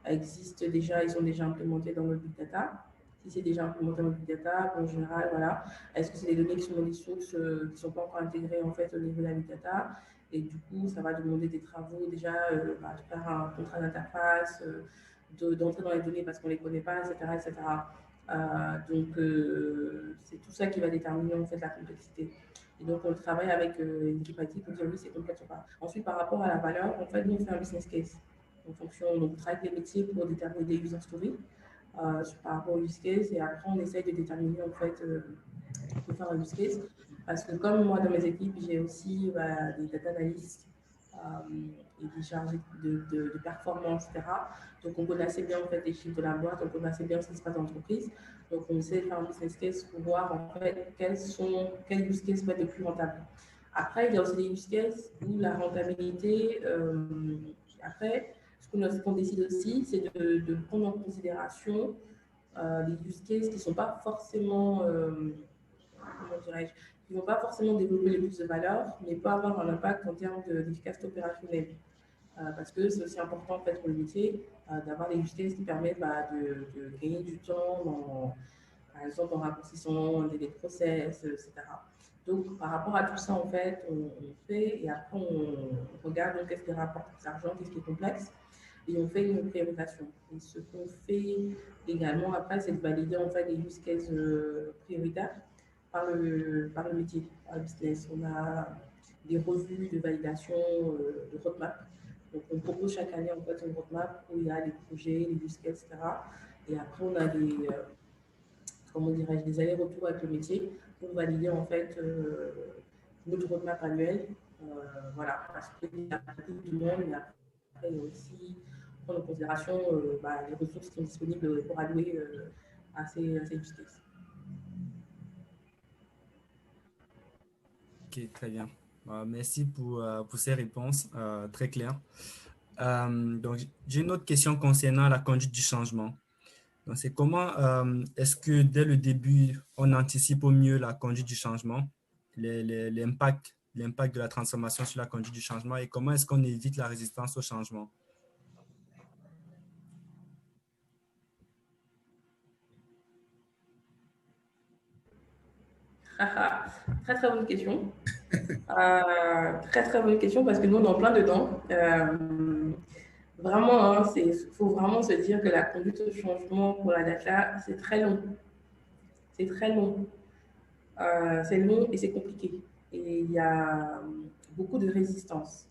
existent déjà, ils sont déjà implémentés dans le big data. Si c'est déjà implémenté dans le big data, en général, voilà. Est-ce que c'est des données qui sont dans des sources qui ne sont pas encore intégrées en fait au niveau de la big data? Et du coup, ça va demander des travaux déjà, de faire un contrat d'interface, d'entrer dans les données parce qu'on ne les connaît pas, etc., etc. C'est tout ça qui va déterminer en fait la complexité. Et donc, on travaille avec une équipe IT pour dire oui, c'est complexe ou pas. Ensuite, par rapport à la valeur, en fait, nous, on fait un business case. En fonction, donc, on travaille avec les métiers pour déterminer des user stories par rapport au use case. Et après, on essaye de déterminer, en fait, de faire un use case. Parce que comme moi, dans mes équipes, j'ai aussi des data analysts et des chargés de performance, etc. Donc, on connaît assez bien en fait, les chiffres de la boîte, on connaît assez bien ce qui se passe dans l'entreprise. Donc, on essaie de faire un business case pour voir en fait quels use cases peuvent être les plus rentables. Après, il y a aussi des use cases où la rentabilité, après, ce qu'on décide aussi, c'est de prendre en considération les use cases qui ne sont pas forcément, comment dirais-je, qui ne vont pas forcément développer le plus de valeur, mais pas avoir un impact en termes d'efficacité opérationnelle. Parce que c'est aussi important en fait, pour le métier d'avoir des use cases qui permettent de gagner du temps, par exemple en raccourcissant des process, etc. Donc, par rapport à tout ça, en fait, on fait et après, on regarde qu'est-ce qui rapporte plus d'argent, qu'est-ce qui est complexe et on fait une priorisation. Et ce qu'on fait également après, c'est de valider en fait les use cases prioritaires par le métier, par le business. On a des revues de validation de roadmap. Donc, on propose chaque année en fait une roadmap où il y a les projets, les use cases, etc. Et après, on a comment dirais-je, des allers-retours avec le métier pour valider en fait notre roadmap annuel. Voilà, parce qu'il y a tout le monde, mais après, il y a aussi prendre en considération les ressources qui sont disponibles pour allouer à ces use cases. Ok, très bien. Merci pour ces réponses très claires. Donc, j'ai une autre question concernant la conduite du changement. Donc, c'est comment est-ce que dès le début, on anticipe au mieux la conduite du changement, l'impact de la transformation sur la conduite du changement et comment est-ce qu'on évite la résistance au changement? Très très bonne question. Très très bonne question parce que nous on est en plein dedans. Vraiment, hein, faut vraiment se dire que la conduite au changement pour la data, c'est très long. C'est très long. C'est long et c'est compliqué. Et il y a beaucoup de résistance.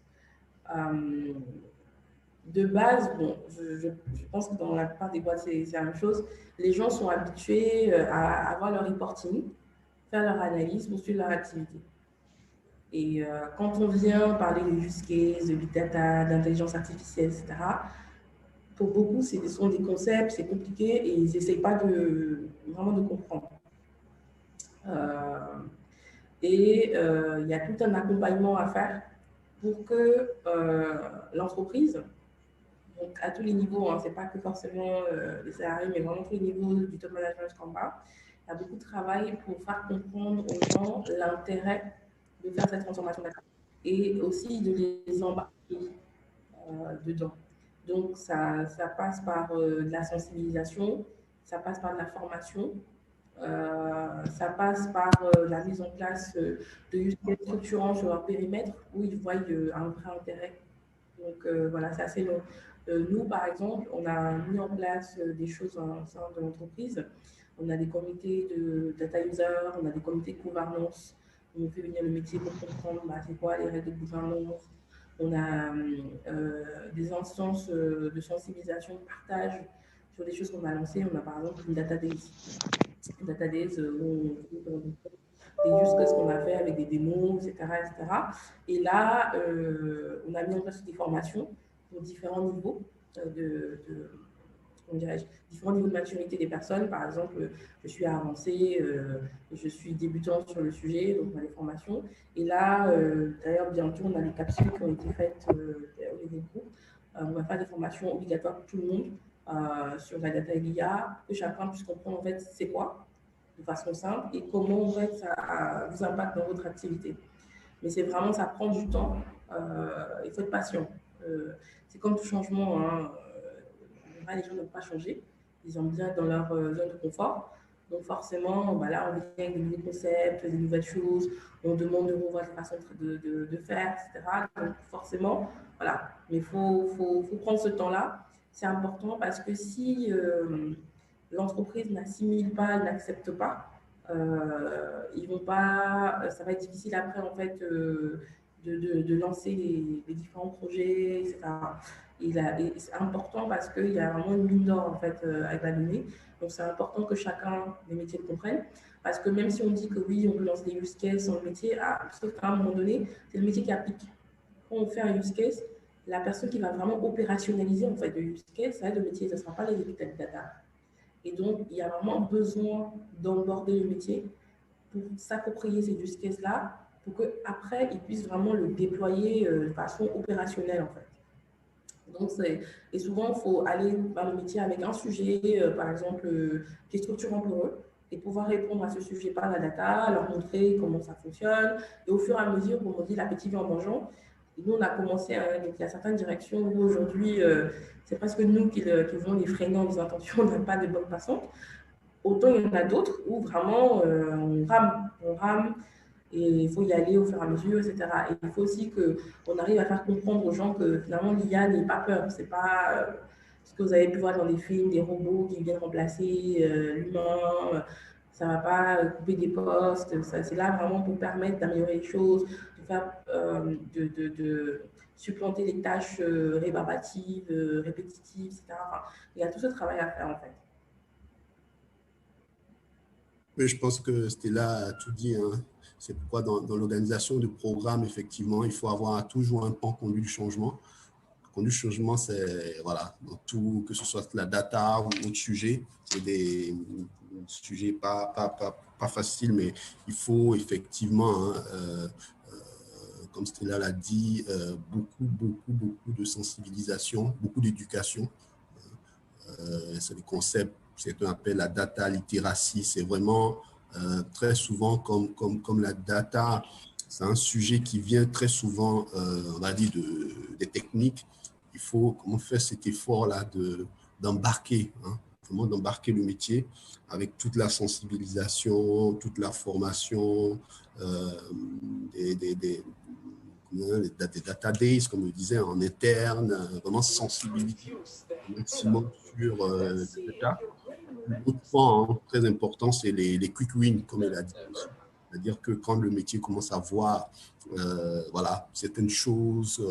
Euh, de base, bon, je pense que dans la plupart des boîtes, c'est la même chose. Les gens sont habitués à avoir leur reporting, faire leur analyse, poursuivre leur activité. Et quand on vient parler de use case, de big data, d'intelligence artificielle, etc., pour beaucoup, ce sont des concepts, c'est compliqué et ils n'essayent pas vraiment de comprendre. Il y a tout un accompagnement à faire pour que l'entreprise, donc à tous les niveaux, hein, ce n'est pas que forcément les salariés, mais vraiment tous les niveaux du top management jusqu'en bas, il y a beaucoup de travail pour faire comprendre aux gens l'intérêt de faire cette transformation d'activité et aussi de les embarquer dedans. Donc, ça passe par de la sensibilisation, ça passe par de la formation, ça passe par la mise en place de use cases structurants sur leur périmètre où ils voient un vrai intérêt. Donc, voilà, c'est assez long. Nous, par exemple, on a mis en place des choses au sein de l'entreprise. On a des comités de data user, on a des comités de gouvernance. On fait venir le métier pour comprendre c'est quoi les règles de gouvernance. On a des instances de sensibilisation, de partage sur des choses qu'on a lancées. On a par exemple une data days. Une data days où on des use cases qu'on a fait avec des démos, etc. etc. Et là, on a mis en place des formations pour différents niveaux différents niveaux de maturité des personnes. Par exemple, je suis avancée, je suis débutante sur le sujet, donc on a des formations. Et là, d'ailleurs, bientôt, on a des capsules qui ont été faites au niveau du groupe. On va faire des formations obligatoires pour tout le monde sur la data et l'IA, que chacun puisse comprendre en fait c'est quoi, de façon simple, et comment en fait ça vous impacte dans votre activité. Mais c'est vraiment, ça prend du temps, il faut être patient. C'est comme tout changement, hein, les gens n'aiment pas changer, ils aiment bien être dans leur zone de confort. Donc forcément, là, on vient avec des nouveaux concepts, des nouvelles choses, on demande de revoir la façon de faire, etc. Donc forcément, voilà. Mais il faut prendre ce temps-là. C'est important parce que si l'entreprise n'assimile pas, n'accepte pas, ils vont pas, ça va être difficile après en fait de lancer les différents projets, etc. Et c'est important parce qu'il y a vraiment une mine d'or en fait avec la donnée. Donc c'est important que chacun des métiers le comprenne. Parce que même si on dit que oui, on peut lancer des use cases sur le métier, sauf qu'à un moment donné, c'est le métier qui applique. Quand on fait un use case, la personne qui va vraiment opérationnaliser en fait le use case, ça va être le métier, ce ne sera pas les équipes de data. Et donc, il y a vraiment besoin d'emborder le métier pour s'approprier ces use cases-là, pour qu'après, ils puissent vraiment le déployer de façon opérationnelle en fait. Donc, et souvent, il faut aller vers le métier avec un sujet, par exemple, qui est structurant pour eux, et pouvoir répondre à ce sujet par la data, leur montrer comment ça fonctionne. Et au fur et à mesure, comme on dit, l'appétit vient en mangeant. Et nous, on a commencé, il y a certaines directions où aujourd'hui, c'est presque nous qui faisons les freinants des intentions, on n'a pas de bonne façon. Autant il y en a d'autres où vraiment on rame, et il faut y aller au fur et à mesure, etc. Et il faut aussi qu'on arrive à faire comprendre aux gens que finalement l'IA n'est pas peur. C'est pas ce que vous avez pu voir dans des films, des robots qui viennent remplacer l'humain. Ça ne va pas couper des postes. C'est là vraiment pour permettre d'améliorer les choses, de faire, de supplanter les tâches rébarbatives, répétitives, etc. Enfin, il y a tout ce travail à faire en fait. Mais je pense que Stella a tout dit, hein. C'est pourquoi dans l'organisation de programmes, effectivement, il faut avoir toujours un pan conduit du changement. Le conduit du changement, c'est, voilà, dans tout, que ce soit la data ou autre sujet, c'est des sujets pas faciles, mais il faut effectivement, hein, comme Stella l'a dit, beaucoup de sensibilisation, beaucoup d'éducation. C'est des concepts, c'est ce qu'on appelle la data literacy. C'est vraiment très souvent comme la data, c'est un sujet qui vient très souvent, on va dire, des techniques. Il faut comment faire cet effort-là d'embarquer, hein, vraiment d'embarquer le métier avec toute la sensibilisation, toute la formation, des data days, comme je disais, en interne, vraiment sensibiliser au maximum sur le data. L'autre point hein, très important, c'est les quick wins, comme elle a dit. C'est-à-dire que quand le métier commence à voir voilà, certaines choses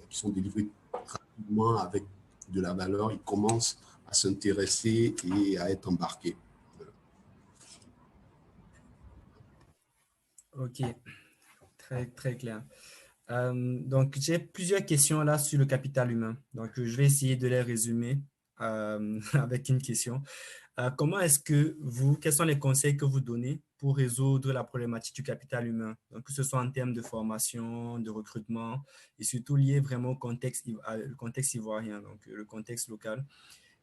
qui sont délivrées rapidement avec de la valeur, il commence à s'intéresser et à être embarqué. Ok, très clair. Donc, j'ai plusieurs questions là sur le capital humain. Donc, je vais essayer de les résumer avec une question. Comment est-ce que quels sont les conseils que vous donnez pour résoudre la problématique du capital humain? Donc, que ce soit en termes de formation, de recrutement et surtout lié vraiment au contexte, le contexte ivoirien, donc le contexte local.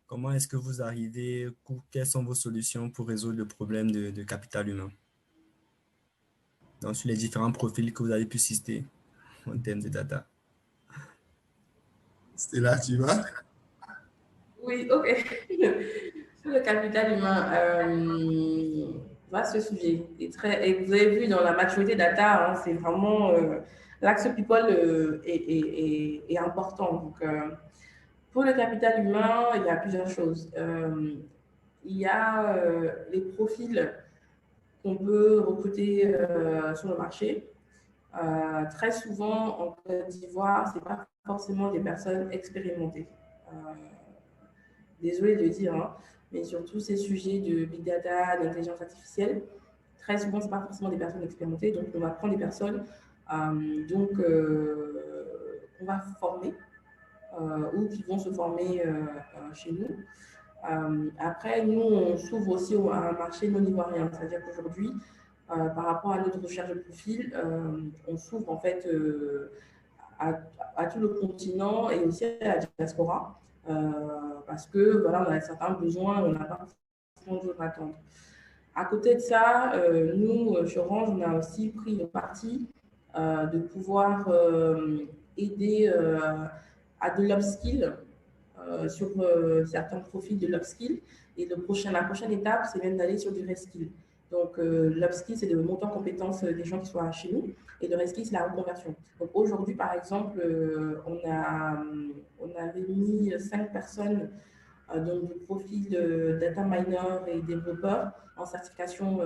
Comment est-ce que vous arrivez, quelles sont vos solutions pour résoudre le problème de capital humain? Donc, sur les différents profils que vous avez pu citer en termes de data. C'est là, tu vois? Oui, ok. Sur le capital humain, vaste sujet. Et vous avez vu dans la maturité data, hein, c'est vraiment l'axe people est important. Donc, pour le capital humain, il y a plusieurs choses. Il y a les profils qu'on peut recruter sur le marché. Très souvent, en Côte d'Ivoire, ce n'est pas forcément des personnes expérimentées. Désolée de le dire, hein, mais sur tous ces sujets de big data, d'intelligence artificielle, très souvent, ce n'est pas forcément des personnes expérimentées. Donc, on va prendre des personnes qu'on va former ou qui vont se former chez nous. Après, nous, on s'ouvre aussi à un marché non ivoirien. C'est-à-dire qu'aujourd'hui, par rapport à notre recherche de profil, on s'ouvre en fait à tout le continent et aussi à la diaspora. Parce que voilà, on a certains besoins, on n'a pas forcément besoin d'attendre. À côté de ça, nous, chez Orange, on a aussi pris le parti de pouvoir aider à de l'upskill sur certains profils de l'upskill. Et la prochaine étape, c'est même d'aller sur du reskill. Donc, l'upskill, c'est de monter en compétences des gens qui sont chez nous. Et le reskill, c'est la reconversion. Donc, aujourd'hui, par exemple, on avait mis 5 personnes donc de profils data miner et développeurs en certification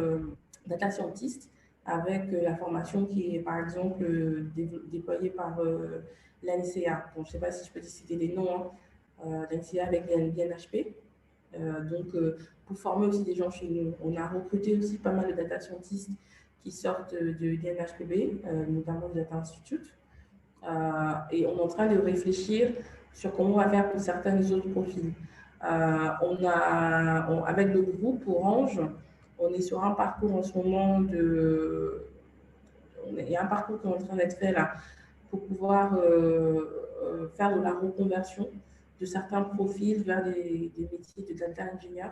data scientist, avec la formation qui est par exemple déployée par l'NCA. Donc, je ne sais pas si je peux citer les noms, hein, l'NCA avec l'INHP. Pour former aussi des gens chez nous, on a recruté aussi pas mal de data scientists qui sortent de l'INHPB, notamment du Data Institute. Et on est en train de réfléchir sur comment on va faire pour certains autres profils. Avec le groupe Orange, on est sur un parcours en ce moment il y a un parcours qui est en train d'être fait là pour pouvoir faire de la reconversion de certains profils vers des métiers de data engineer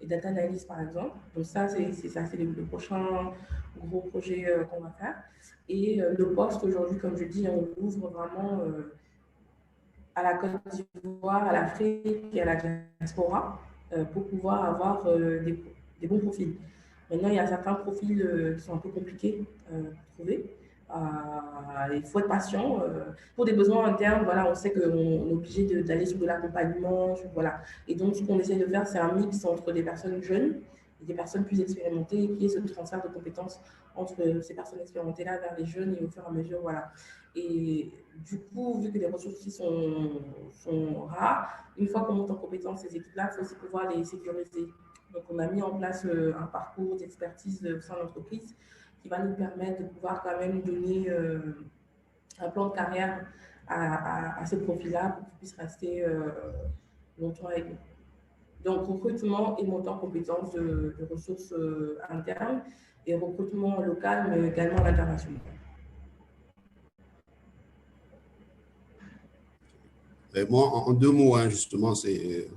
et data analyst par exemple. Donc ça, c'est le prochain gros projet qu'on va faire. Et le poste aujourd'hui, comme je dis, on l'ouvre vraiment à la Côte d'Ivoire, à l'Afrique et à la diaspora pour pouvoir avoir des bons profils. Maintenant, il y a certains profils qui sont un peu compliqués à trouver. Il faut être patient. Pour des besoins internes, voilà, on sait qu'on est obligé d'aller sur de l'accompagnement. Voilà. Et donc, ce qu'on essaie de faire, c'est un mix entre des personnes jeunes et des personnes plus expérimentées et qui est ce transfert de compétences entre ces personnes expérimentées-là vers les jeunes et au fur et à mesure. Voilà. Et du coup, vu que les ressources ici sont rares, une fois qu'on monte en compétence ces équipes-là, il faut aussi pouvoir les sécuriser. Donc, on a mis en place un parcours d'expertise au sein de l'entreprise qui va nous permettre de pouvoir quand même donner un plan de carrière à ce profil-là pour qu'il puisse rester longtemps avec nous. Donc, recrutement et montée en compétences de ressources internes et recrutement local, mais également à l'international. Moi, en deux mots, hein, justement, c'est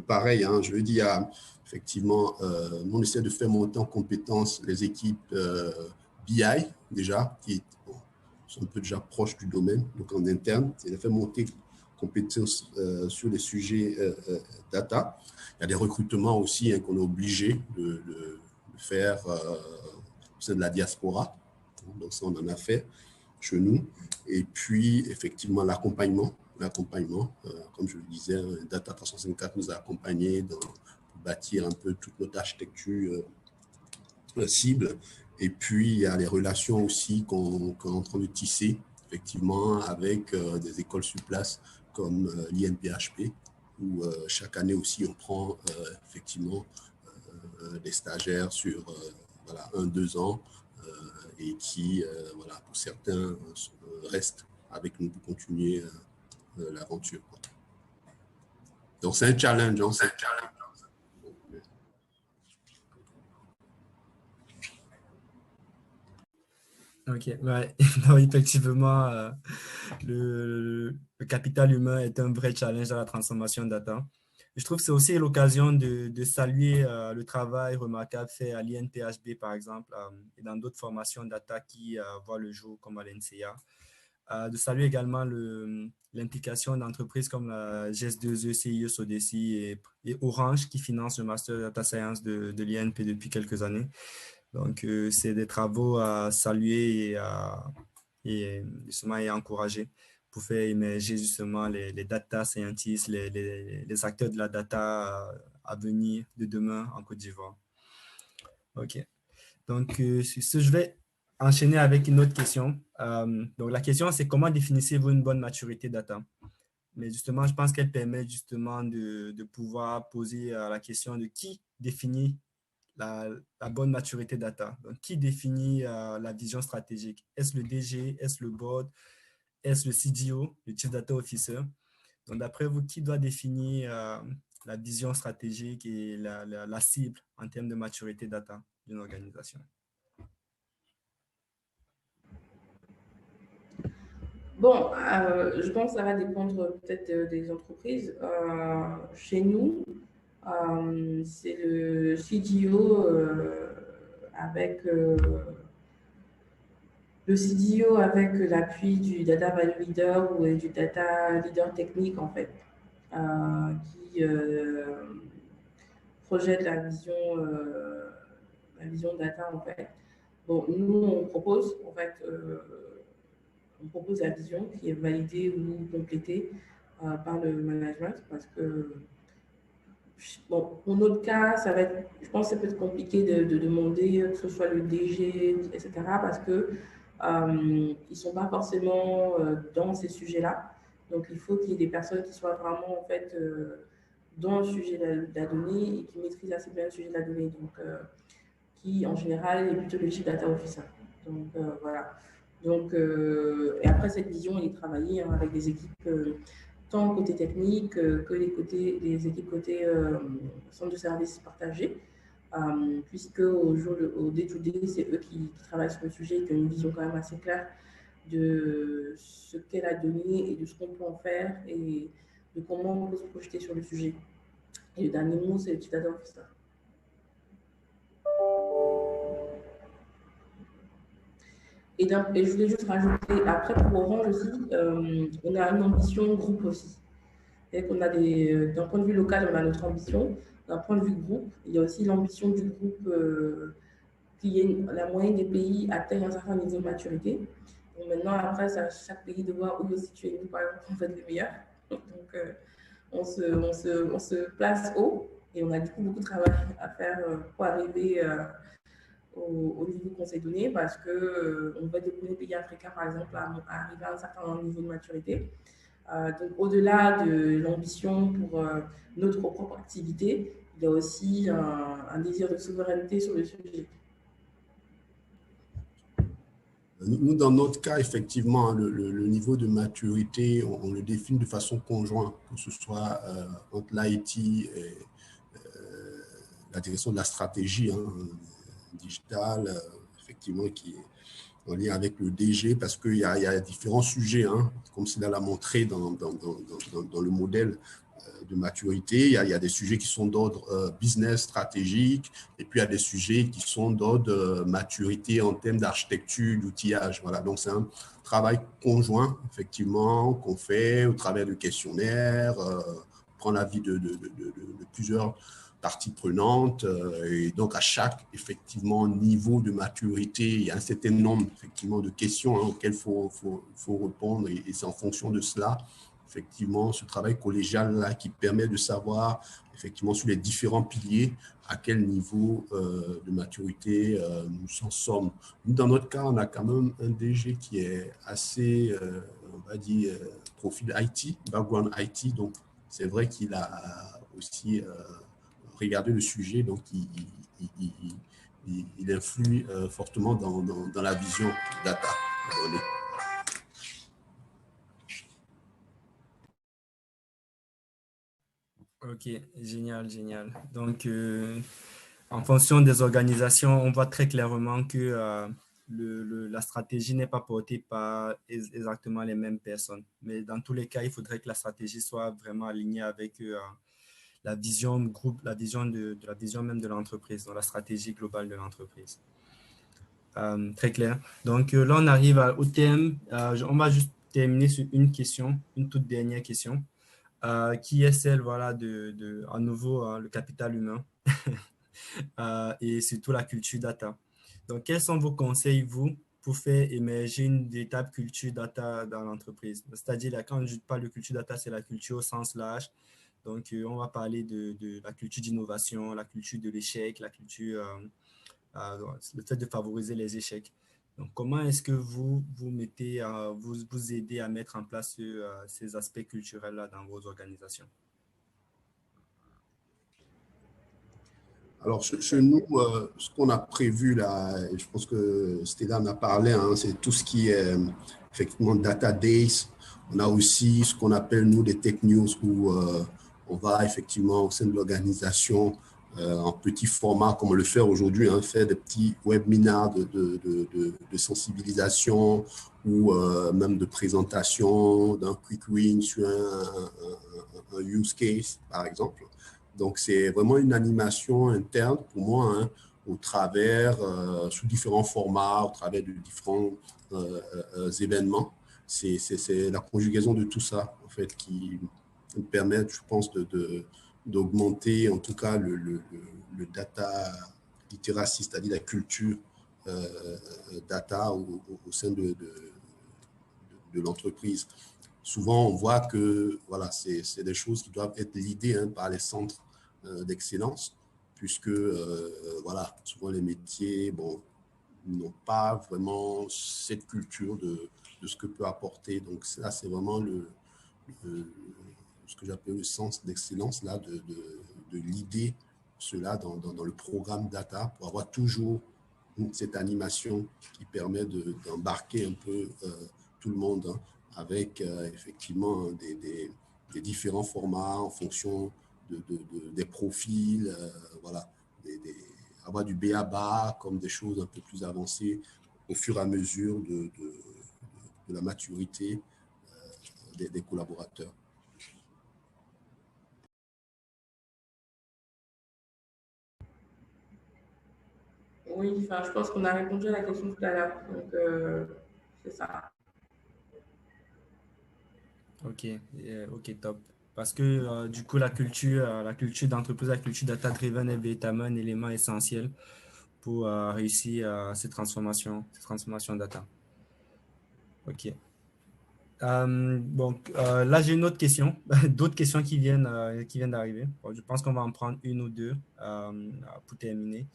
pareil. Hein, je veux dire, effectivement, on essaie de faire monter en compétences les équipes BI, déjà, qui sont un peu déjà proches du domaine, donc en interne. C'est de faire monter compétences sur les sujets data. Il y a des recrutements aussi hein, qu'on est obligé de faire au sein de la diaspora. Donc, ça, on en a fait chez nous. Et puis, effectivement, l'accompagnement, comme je le disais, Data 354 nous a accompagnés pour bâtir un peu toute notre architecture cible. Et puis, il y a les relations aussi qu'on est en train de tisser, effectivement, avec des écoles sur place comme l'INPHP, où chaque année aussi, on prend effectivement des stagiaires sur voilà, 1-2 ans et qui, voilà, pour certains, restent avec nous pour continuer l'aventure. Donc, c'est un challenge. Hein, c'est un challenge. Ok, ouais. Non, effectivement, le capital humain est un vrai challenge dans la transformation data. Je trouve que c'est aussi l'occasion de saluer le travail remarquable fait à l'INPHB, par exemple, et dans d'autres formations data qui voient le jour, comme à l'NCA. De saluer également l'implication d'entreprises comme la GS2E, CIE, Sodeci et Orange qui financent le Master Data Science de l'INP depuis quelques années. Donc, c'est des travaux à saluer et justement à encourager pour faire émerger justement les data scientists, les acteurs de la data à venir de demain en Côte d'Ivoire. OK. Donc, sur ce, je vais enchaîner avec une autre question. Donc, la question, c'est comment définissez-vous une bonne maturité data? Mais justement, je pense qu'elle permet justement de pouvoir poser la question de qui définit la bonne maturité data. Donc, qui définit la vision stratégique? Est-ce le DG? Est-ce le board? Est-ce le CDO, le Chief Data Officer? Donc, d'après vous, qui doit définir la vision stratégique et la cible en termes de maturité data d'une organisation? Bon, je pense que ça va dépendre peut-être des entreprises. Chez nous, c'est le CDO avec l'appui du data value leader ou du data leader technique en fait, qui projette la vision data en fait. Bon, nous on propose en fait, on propose la vision qui est validée ou complétée par le management parce que, bon, pour notre cas, ça va être, je pense que ça peut être compliqué de demander que ce soit le DG, etc. parce que ils ne sont pas forcément dans ces sujets-là. Donc, il faut qu'il y ait des personnes qui soient vraiment, en fait, dans le sujet de la donnée et qui maîtrisent assez bien le sujet de la donnée. Donc, qui, en général, est plutôt le chief data officer. Donc, voilà. Donc, et après, cette vision, elle est travaillée avec des équipes, tant côté technique que les équipes côté centre de services partagés, puisque au day-to-day, c'est eux qui travaillent sur le sujet et qui ont une vision quand même assez claire de ce qu'est la donnée et de ce qu'on peut en faire et de comment on peut se projeter sur le sujet. Et le dernier mot, c'est le chief data officer. Et je voulais juste rajouter, après pour Orange aussi, on a une ambition groupe aussi. Qu'on a d'un point de vue local, on a notre ambition. D'un point de vue groupe, il y a aussi l'ambition du groupe qui est la moyenne des pays atteigne un certain niveau de maturité. Donc maintenant, après, c'est à chaque pays de voir où se situer. Nous, par exemple, on va être les meilleurs. Donc, on se place haut et on a du coup beaucoup de travail à faire pour arriver au niveau qu'on s'est donné parce qu'on va être le premier pays africain, par exemple, à arriver à un certain niveau de maturité. Donc, au-delà de l'ambition pour notre propre activité, il y a aussi un désir de souveraineté sur le sujet. Nous, dans notre cas, effectivement, le niveau de maturité, on le définit de façon conjointe, que ce soit entre l'IT et la direction de la stratégie digitale, effectivement, qui est en lien avec le DG, parce qu'il y a différents sujets, comme cela l'a montré dans le modèle de maturité. Il y a des sujets qui sont d'ordre business, stratégique, et puis il y a des sujets qui sont d'ordre maturité en termes d'architecture, d'outillage. Voilà, donc c'est un travail conjoint, effectivement, qu'on fait au travers de questionnaires, prend l'avis de plusieurs parties prenantes, et donc à chaque effectivement niveau de maturité, il y a un certain nombre effectivement de questions auxquelles il faut répondre, et c'est en fonction de cela effectivement ce travail collégial là qui permet de savoir effectivement sur les différents piliers à quel niveau de maturité nous en sommes. Nous, dans notre cas, on a quand même un DG qui est assez, on va dire, profil IT, background IT, donc c'est vrai qu'il a aussi regardé le sujet, donc il influe fortement dans la vision data. Ok, génial, génial. Donc, en fonction des organisations, on voit très clairement que la stratégie n'est pas portée par exactement les mêmes personnes. Mais dans tous les cas, il faudrait que la stratégie soit vraiment alignée avec la vision groupe, la vision de la vision même de l'entreprise, dans la stratégie globale de l'entreprise. Très clair. Donc là, on arrive au thème. On va juste terminer sur une question, une toute dernière question, qui est celle, voilà, à nouveau, le capital humain et surtout la culture data. Donc, quels sont vos conseils, vous, pour faire émerger une véritable culture data dans l'entreprise? C'est-à-dire, là, quand je parle de culture data, c'est la culture au sens large. Donc, on va parler de la culture d'innovation, la culture de l'échec, la culture, le fait de favoriser les échecs. Donc, comment est-ce que vous mettez, vous aidez à mettre en place ces aspects culturels-là dans vos organisations? Alors, chez nous, ce qu'on a prévu là, je pense que Stella en a parlé, c'est tout ce qui est effectivement data days. On a aussi ce qu'on appelle, nous, des tech news où on va effectivement au sein de l'organisation en petit format, comme on le fait aujourd'hui, faire des petits webinars de sensibilisation ou même de présentation d'un quick win sur un use case, par exemple. Donc, c'est vraiment une animation interne pour moi, au travers, sous différents formats, au travers de différents événements. C'est la conjugaison de tout ça, en fait, qui me permet, je pense, d'augmenter, en tout cas, le data literacy, c'est-à-dire la culture data au sein de l'entreprise. souvent, on voit que voilà, c'est des choses qui doivent être leadées par les centres d'excellence, puisque voilà, souvent les métiers n'ont pas vraiment cette culture de ce que peut apporter. Donc, ça, c'est vraiment ce que j'appelle le sens d'excellence, là, de l'idée, cela dans le programme data, pour avoir toujours cette animation qui permet d'embarquer un peu tout le monde avec effectivement des différents formats en fonction des profils, voilà, avoir du B à bas comme des choses un peu plus avancées au fur et à mesure de la maturité des collaborateurs. Oui, enfin, je pense qu'on a répondu à la question tout à l'heure. Donc, c'est ça. Ok, ok, top. Parce que du coup, la culture d'entreprise, la culture data-driven est véritablement un élément essentiel pour réussir ces transformations data. Ok. Bon, là, j'ai une autre question, d'autres questions qui viennent d'arriver. Bon, je pense qu'on va en prendre une ou deux pour terminer.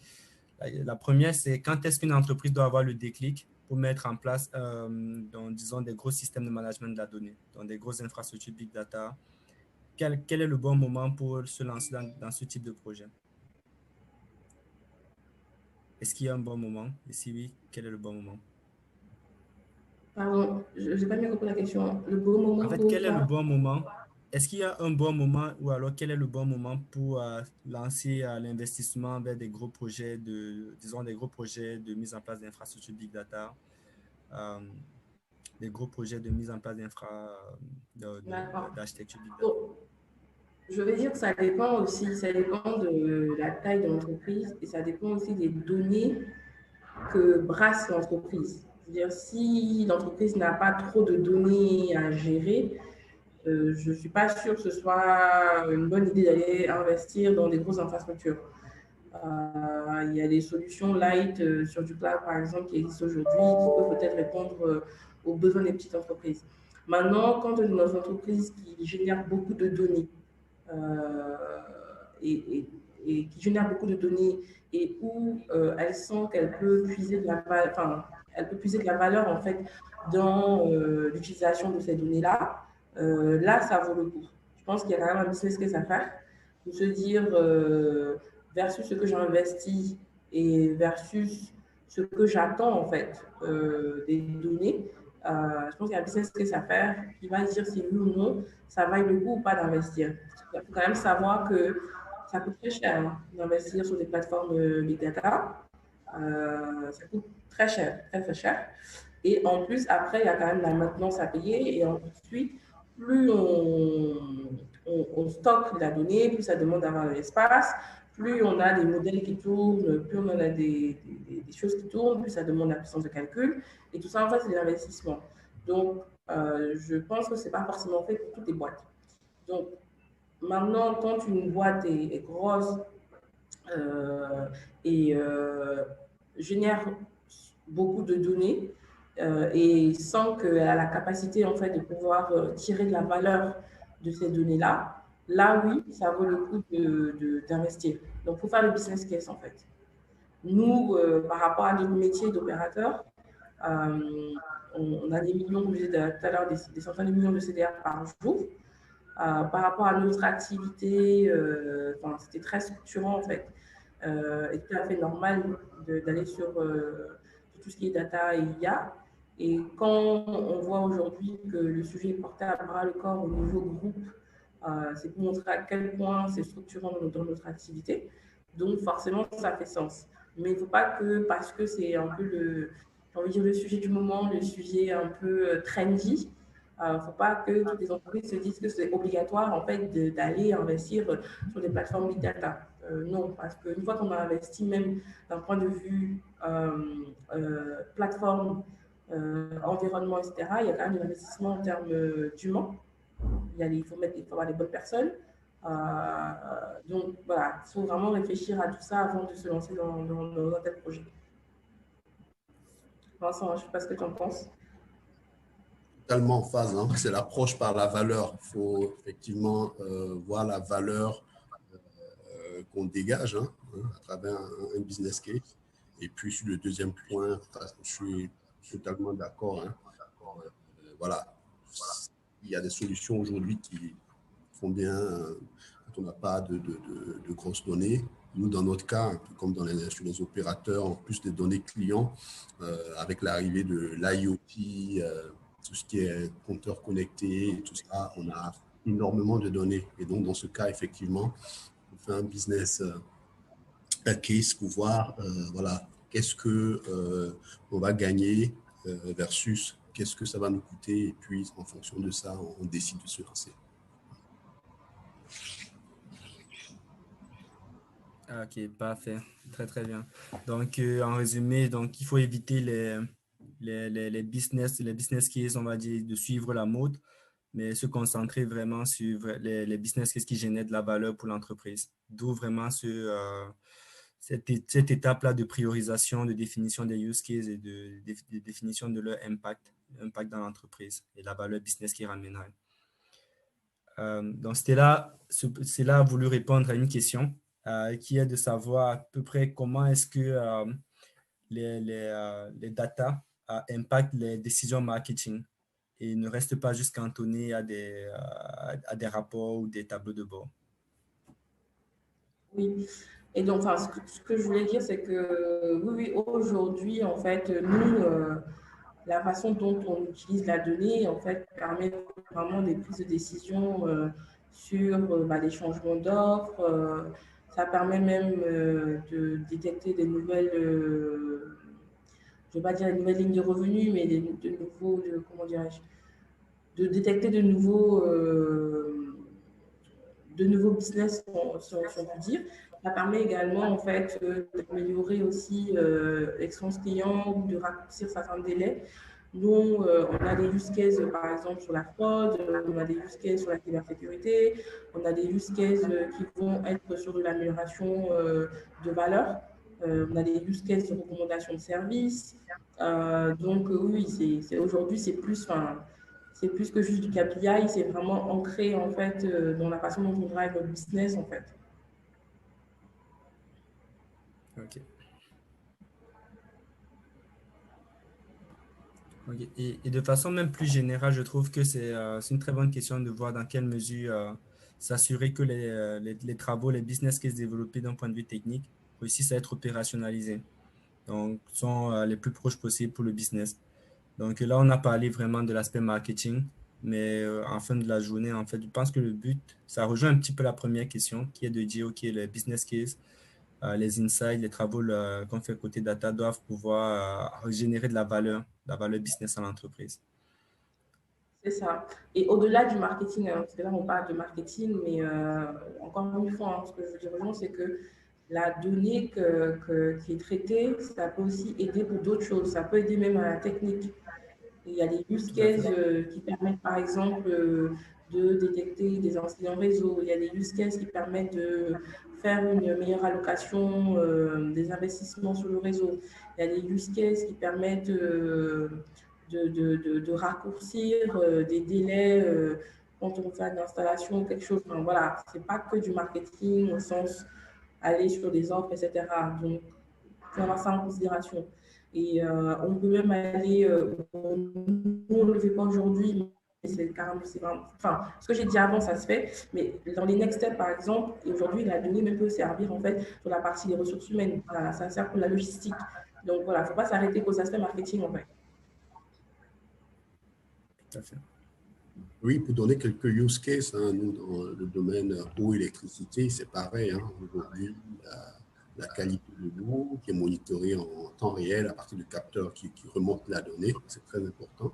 La première, c'est quand est-ce qu'une entreprise doit avoir le déclic pour mettre en place, disons, des gros systèmes de management de la donnée, dans des grosses infrastructures big data. Quel est le bon moment pour se lancer dans ce type de projet? Est-ce qu'il y a un bon moment? Et si oui, quel est le bon moment? Pardon, je n'ai pas bien compris la question. Le bon En moment fait, pour quel est le quoi? bon moment? Est-ce qu'il y a un bon moment ou alors quel est le bon moment pour lancer l'investissement vers des gros projets disons, des gros projets de mise en place d'infrastructures big data, euh, des gros projets de mise en place D'accord. d'architecture big data? Bon, je vais dire que ça dépend aussi, ça dépend de la taille de l'entreprise et ça dépend aussi des données que brasse l'entreprise. C'est-à-dire, si l'entreprise n'a pas trop de données à gérer, je ne suis pas sûre que ce soit une bonne idée d'aller investir dans des grosses infrastructures. Il y a des solutions light sur du cloud, par exemple, qui existent aujourd'hui, qui peuvent peut-être répondre aux besoins des petites entreprises. Maintenant, quand on est dans une entreprise qui génère beaucoup de données euh, et, et qui génère beaucoup de données et où elle sent qu'elle peut puiser de la valeur, enfin, elle peut puiser de la valeur en fait dans l'utilisation de ces données-là, là, ça vaut le coup. Je pense qu'il y a quand même un business case à faire, de se dire versus ce que j'ai investi et versus ce que j'attends en fait des données. Je pense qu'il y a un business case à faire qui va dire si oui ou non ça vaille le coup ou pas d'investir. Il faut quand même savoir que ça coûte très cher d'investir sur des plateformes big data. Ça coûte très cher, très très cher. Et en plus, après, il y a quand même la maintenance à payer. Et ensuite, plus on stocke la donnée, plus ça demande d'avoir de l'espace, plus on a des modèles qui tournent, plus on a des choses qui tournent, plus ça demande la puissance de calcul. Et tout ça, en fait, c'est de l'investissement. Donc, je pense que ce n'est pas forcément fait pour toutes les boîtes. Donc, maintenant, quand une boîte est grosse et génère beaucoup de données et sent qu'elle a la capacité en fait de pouvoir tirer de la valeur de ces données-là, là oui, ça vaut le coup d'investir. Donc, il faut faire le business case en fait. Nous, par rapport à notre métier d'opérateur, on a des millions, comme je disais tout à l'heure, des centaines de millions de CDR par jour. Par rapport à notre activité, c'était très structurant en fait. Et tout à fait normal d'aller sur tout ce qui est data et IA. Et quand on voit aujourd'hui que le sujet est porté à bras le corps au niveau groupe, c'est pour montrer à quel point c'est structurant dans notre activité. Donc forcément, ça fait sens. Mais il ne faut pas que parce que c'est un peu le sujet du moment, le sujet un peu trendy, il ne faut pas que toutes les entreprises se disent que c'est obligatoire en fait d'aller investir sur des plateformes big data. Non, parce qu'une fois qu'on a investi, même d'un point de vue plateforme, environnement, etc., il y a quand même un investissement en termes d'humain. Il faut avoir les bonnes personnes. Donc voilà, il faut vraiment réfléchir à tout ça avant de se lancer dans un tel projet. Vincent, je ne sais pas ce que tu en penses. totalement en phase, hein. C'est l'approche par la valeur. Il faut effectivement voir la valeur qu'on dégage, hein, à travers un business case. Et puis, sur le deuxième point, je suis totalement d'accord, hein. Voilà, il y a des solutions aujourd'hui qui font bien quand on n'a pas de grosses données. Nous, dans notre cas, un peu comme sur les opérateurs, en plus des données clients, avec l'arrivée de l'IoT, tout ce qui est compteur connecté, tout ça, on a énormément de données. Et donc, dans ce cas, effectivement, on fait un business case pour voir, voilà, qu'est-ce que on va gagner versus qu'est-ce que ça va nous coûter. Et puis, en fonction de ça, on décide de se lancer. Ok, parfait. Très, très bien. Donc, en résumé, donc, il faut éviter les business cases, on va dire, de suivre la mode, mais se concentrer vraiment sur les business cases qui génèrent de la valeur pour l'entreprise. D'où vraiment cette étape-là de priorisation, de définition des use cases et de définition de leur impact dans l'entreprise et la valeur business qui ramènerait. Donc, Stella a voulu répondre à une question qui est de savoir à peu près comment est-ce que les data impactent les décisions marketing et ne restent pas juste cantonnés à des rapports ou des tableaux de bord. Oui. Et donc, enfin, ce que je voulais dire, c'est que oui, aujourd'hui, en fait, nous, la façon dont on utilise la donnée, en fait, permet vraiment des prises de décision sur les changements d'offres. Ça permet même de détecter des nouvelles, je ne vais pas dire des nouvelles lignes de revenus, mais comment dirais-je, de détecter de nouveaux business, si on peut dire. Ça permet également, en fait, d'améliorer aussi l'expérience client ou de raccourcir certains délais. Nous, on a des use cases, par exemple, sur la fraude, on a des use cases sur la cybersécurité, on a des use cases qui vont être sur de l'amélioration de valeur, on a des use cases de recommandation de services. Donc, oui, aujourd'hui, c'est plus, c'est plus que juste du KPI, c'est vraiment ancré en fait dans la façon dont on drive notre business en fait. OK. OK. Et de façon même plus générale, je trouve que c'est une très bonne question de voir dans quelle mesure s'assurer que les travaux, les business cases développés d'un point de vue technique réussissent à être opérationnalisés. Donc, sont les plus proches possibles pour le business. Donc là, on a parlé vraiment de l'aspect marketing, mais en fin de la journée, en fait, je pense que le but, ça rejoint un petit peu la première question qui est de dire, OK, le business case, les insights, les travaux qu'on fait côté data doivent pouvoir générer de la valeur business à l'entreprise. C'est ça. Et au-delà du marketing, hein, parce que là on parle de marketing, mais encore une fois, hein, ce que je veux dire aux gens, c'est que la donnée qui est traitée, ça peut aussi aider pour d'autres choses. Ça peut aider même à la technique. Il y a des use Tout à fait. cases qui permettent, par exemple, de détecter des incidents réseau. Il y a des use cases qui permettent de faire une meilleure allocation des investissements sur le réseau. Il y a des use cases qui permettent de raccourcir des délais quand on fait une installation ou quelque chose. Enfin, voilà, ce n'est pas que du marketing au sens aller sur des offres, etc. Donc, il faut avoir ça en considération. Et on peut même aller, nous on ne le fait pas aujourd'hui, mais c'est carrément, enfin, ce que j'ai dit avant, ça se fait, mais dans les next steps, par exemple, aujourd'hui, la donnée même peut servir en fait sur la partie des ressources humaines, ça sert pour la logistique. Donc voilà, il ne faut pas s'arrêter qu'aux aspects marketing en fait. Tout à fait. Oui, pour donner quelques use cases, hein, nous, dans le domaine eau, électricité, c'est pareil, hein. Aujourd'hui, la qualité de l'eau qui est monitorée en temps réel à partir de capteurs qui remontent la donnée, c'est très important.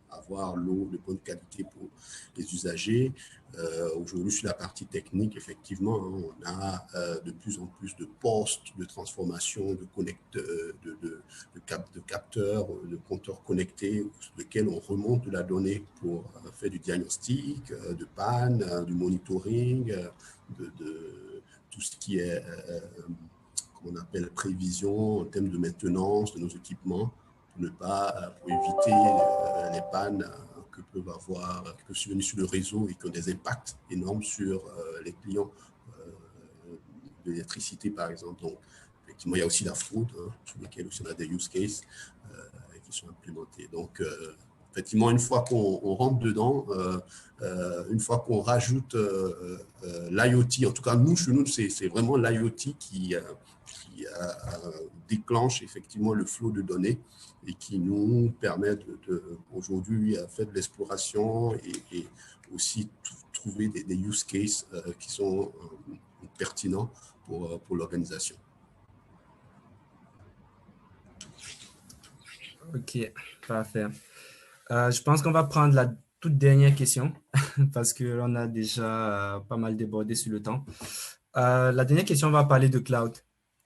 Avoir l'eau de bonne qualité pour les usagers. Aujourd'hui, sur la partie technique, effectivement, hein, on a de plus en plus de postes de transformation, de capteurs, de compteurs connectés sur lesquels on remonte de la donnée pour faire du diagnostic, de panne, du monitoring, de tout ce qui est, comme on appelle, prévision en termes de maintenance de nos équipements, pour ne pas, pour éviter les pannes que peuvent avoir, qui peuvent survenir sur le réseau et qui ont des impacts énormes sur les clients de l'électricité, par exemple. Donc, effectivement, il y a aussi la fraude, hein, sur lesquels aussi on a des use cases qui sont implémentés. Donc, effectivement, une fois qu'on rentre dedans, une fois qu'on rajoute l'IoT, en tout cas, nous, chez nous, c'est vraiment l'IoT qui déclenche effectivement le flot de données et qui nous permet aujourd'hui faire de l'exploration et aussi trouver des use cases qui sont pertinents pour l'organisation. Ok, parfait. Je pense qu'on va prendre la toute dernière question parce qu'on a déjà pas mal débordé sur le temps. La dernière question va parler de cloud.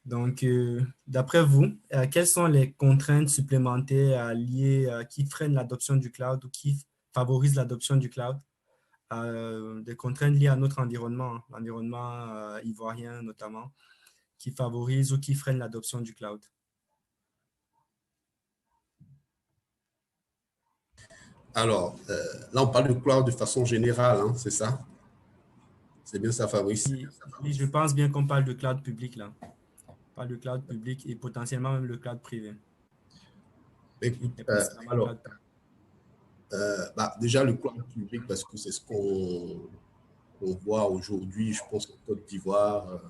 Donc, d'après vous, quelles sont les contraintes supplémentaires liées qui freinent l'adoption du cloud ou qui favorisent l'adoption du cloud? Des contraintes liées à notre environnement, hein, l'environnement ivoirien notamment, qui favorisent ou qui freinent l'adoption du cloud. Alors, là, on parle de cloud de façon générale, hein, c'est ça? C'est bien ça, Fabrice? Oui, je pense bien qu'on parle de cloud public là. On parle de cloud public et potentiellement même le cloud privé. Écoute, Et principalement le alors, cloud privé. déjà le cloud public, parce que c'est ce qu'on voit aujourd'hui, je pense qu'en Côte d'Ivoire,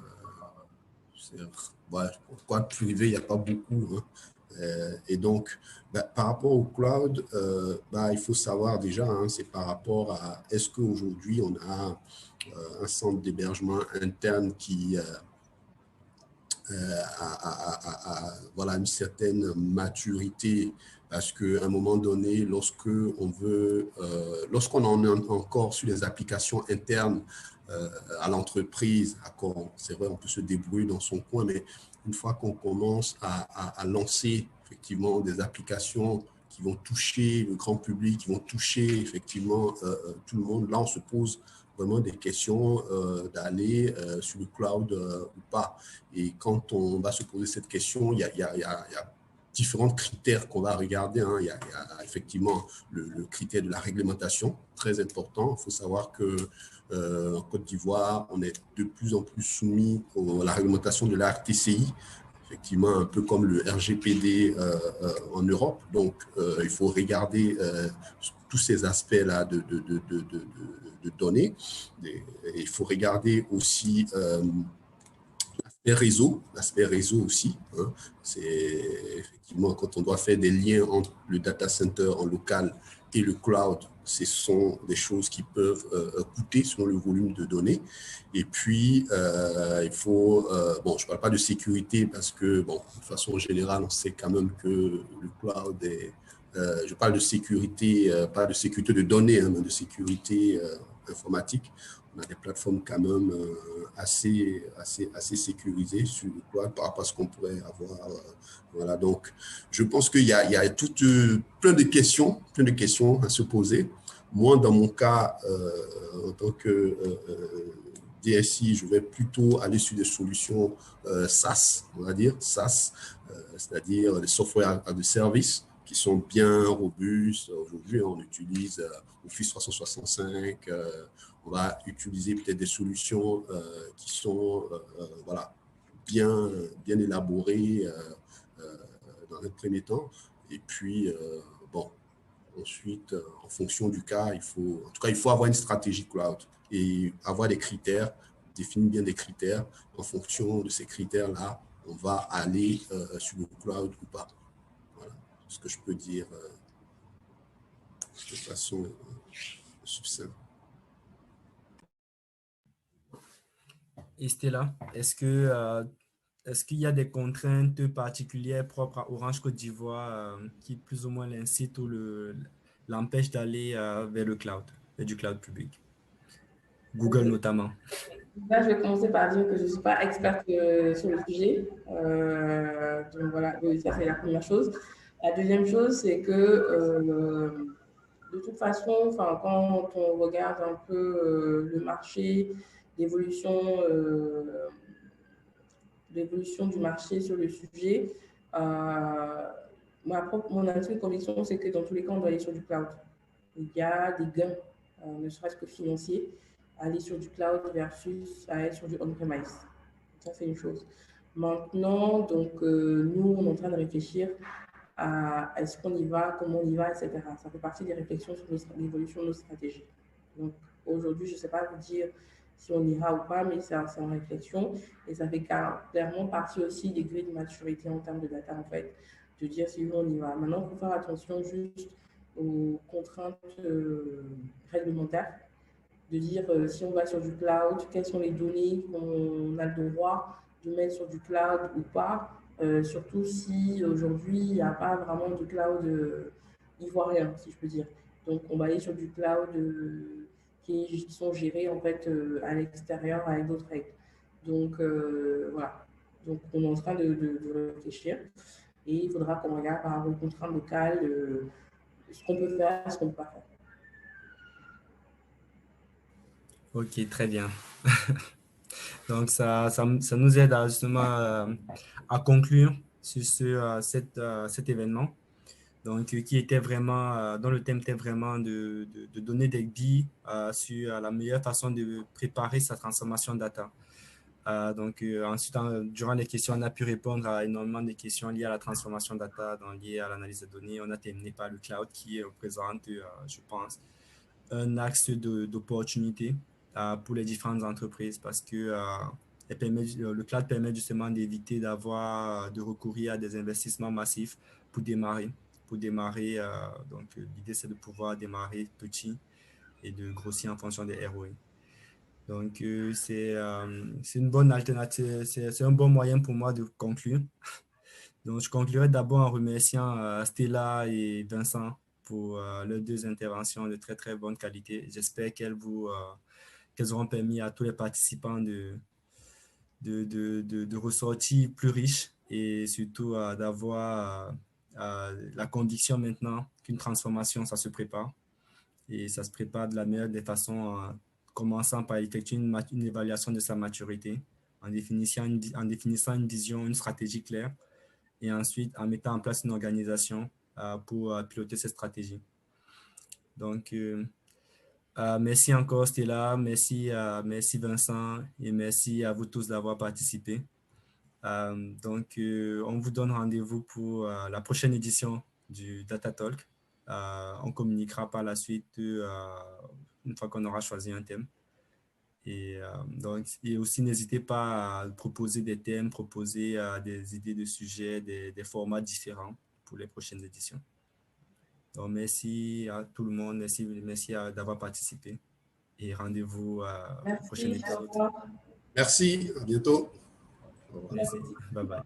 ouais, cloud privé, il n'y a pas beaucoup, hein. Et donc, par rapport au cloud, il faut savoir déjà, hein, c'est par rapport à est-ce qu'aujourd'hui on a un centre d'hébergement interne qui voilà, une certaine maturité, parce qu'à un moment donné, lorsqu'on en est encore sur les applications internes à l'entreprise, c'est vrai, on peut se débrouiller dans son coin, mais une fois qu'on commence à lancer effectivement des applications qui vont toucher le grand public, qui vont toucher effectivement tout le monde, là on se pose vraiment des questions d'aller sur le cloud ou pas. Et quand on va se poser cette question, il y a différents critères qu'on va regarder, hein. Il y a effectivement le critère de la réglementation, très important. Il faut savoir que en Côte d'Ivoire, on est de plus en plus soumis à la réglementation de la RTCI, effectivement un peu comme le RGPD en Europe. Donc, il faut regarder tous ces aspects-là de données. Il faut regarder aussi l'aspect réseau aussi, hein. C'est effectivement quand on doit faire des liens entre le data center en local et le cloud, ce sont des choses qui peuvent coûter selon le volume de données. Et puis, il faut, bon, je ne parle pas de sécurité parce que, bon, de façon générale, on sait quand même que le cloud est, je parle de sécurité, pas de sécurité de données, hein, mais de sécurité informatique. On a des plateformes quand même assez sécurisées sur le cloud par rapport à ce qu'on pourrait avoir. Voilà, donc je pense qu'il y a plein de questions à se poser. Moi, dans mon cas, en tant que DSI, je vais plutôt aller sur des solutions SaaS, on va dire, SaaS, c'est-à-dire des software as a service qui sont bien robustes. Aujourd'hui, on utilise Office 365, on va utiliser peut-être des solutions qui sont voilà, bien élaborées dans un premier temps. Et puis, bon, ensuite, en fonction du cas, en tout cas, il faut avoir une stratégie cloud et avoir des critères, définir bien des critères. En fonction de ces critères-là, on va aller sur le cloud ou pas. Voilà ce que je peux dire de façon succincte. Et Stella, est-ce qu'il y a des contraintes particulières propres à Orange Côte d'Ivoire qui plus ou moins l'incitent ou l'empêchent d'aller vers le cloud, vers du cloud public? Google notamment. Là, je vais commencer par dire que je ne suis pas experte sur le sujet. Donc voilà, ça c'est la première chose. La deuxième chose, c'est que de toute façon, quand on regarde un peu le marché, l'évolution du marché sur le sujet, mon intime conviction, c'est que dans tous les cas, on doit aller sur du cloud. Il y a des gains, ne serait-ce que financiers, à aller sur du cloud versus à être sur du on-premise. Ça, c'est une chose. Maintenant, donc, nous, on est en train de réfléchir à est-ce qu'on y va, comment on y va, etc. Ça fait partie des réflexions sur l'évolution de nos stratégies. Donc, aujourd'hui, je ne sais pas vous dire si on ira ou pas, mais c'est en réflexion. Et ça fait clairement partie aussi des grilles de maturité en termes de data, en fait, de dire si on y va. Maintenant, il faut faire attention juste aux contraintes réglementaires, de dire si on va sur du cloud, quelles sont les données qu'on a le droit de mettre sur du cloud ou pas, surtout si aujourd'hui il n'y a pas vraiment de cloud ivoirien, si je peux dire. Donc on va aller sur du cloud qui sont gérés en fait à l'extérieur avec d'autres règles. Donc voilà. Donc on est en train de réfléchir et il faudra qu'on regarde par rapport aux contraintes locales ce qu'on peut faire, ce qu'on ne peut pas faire. Ok, très bien. Donc, ça nous aide justement à conclure sur cet événement. Donc, qui était vraiment, dont le thème était vraiment de donner des billes sur la meilleure façon de préparer sa transformation data. Donc, ensuite, durant les questions, on a pu répondre à énormément de questions liées à la transformation data, liées à l'analyse de données. On a terminé par le cloud qui représente, je pense, un axe d'opportunité pour les différentes entreprises parce que le cloud permet justement d'éviter de recourir à des investissements massifs pour démarrer. Donc, l'idée, c'est de pouvoir démarrer petit et de grossir en fonction des ROI. Donc, c'est une bonne alternative, c'est un bon moyen pour moi de conclure. Donc, je conclurai d'abord en remerciant Stella et Vincent pour leurs deux interventions de très, très bonne qualité. J'espère qu'elles auront permis à tous les participants de ressortir plus riches et surtout d'avoir la conviction maintenant qu'une transformation, ça se prépare. Et ça se prépare de la meilleure des façons, en commençant par effectuer une évaluation de sa maturité, en définissant une vision, une stratégie claire, et ensuite en mettant en place une organisation pour piloter cette stratégie. Donc, merci encore Stella, merci Vincent et merci à vous tous d'avoir participé. Donc, on vous donne rendez-vous pour la prochaine édition du Data Talk. On communiquera par la suite une fois qu'on aura choisi un thème. Et aussi, n'hésitez pas à proposer des thèmes, proposer des idées de sujets, des formats différents pour les prochaines éditions. Donc, merci à tout le monde. Merci d'avoir participé. Et rendez-vous à la prochaine épisode. Merci, à bientôt. Merci. Bye bye.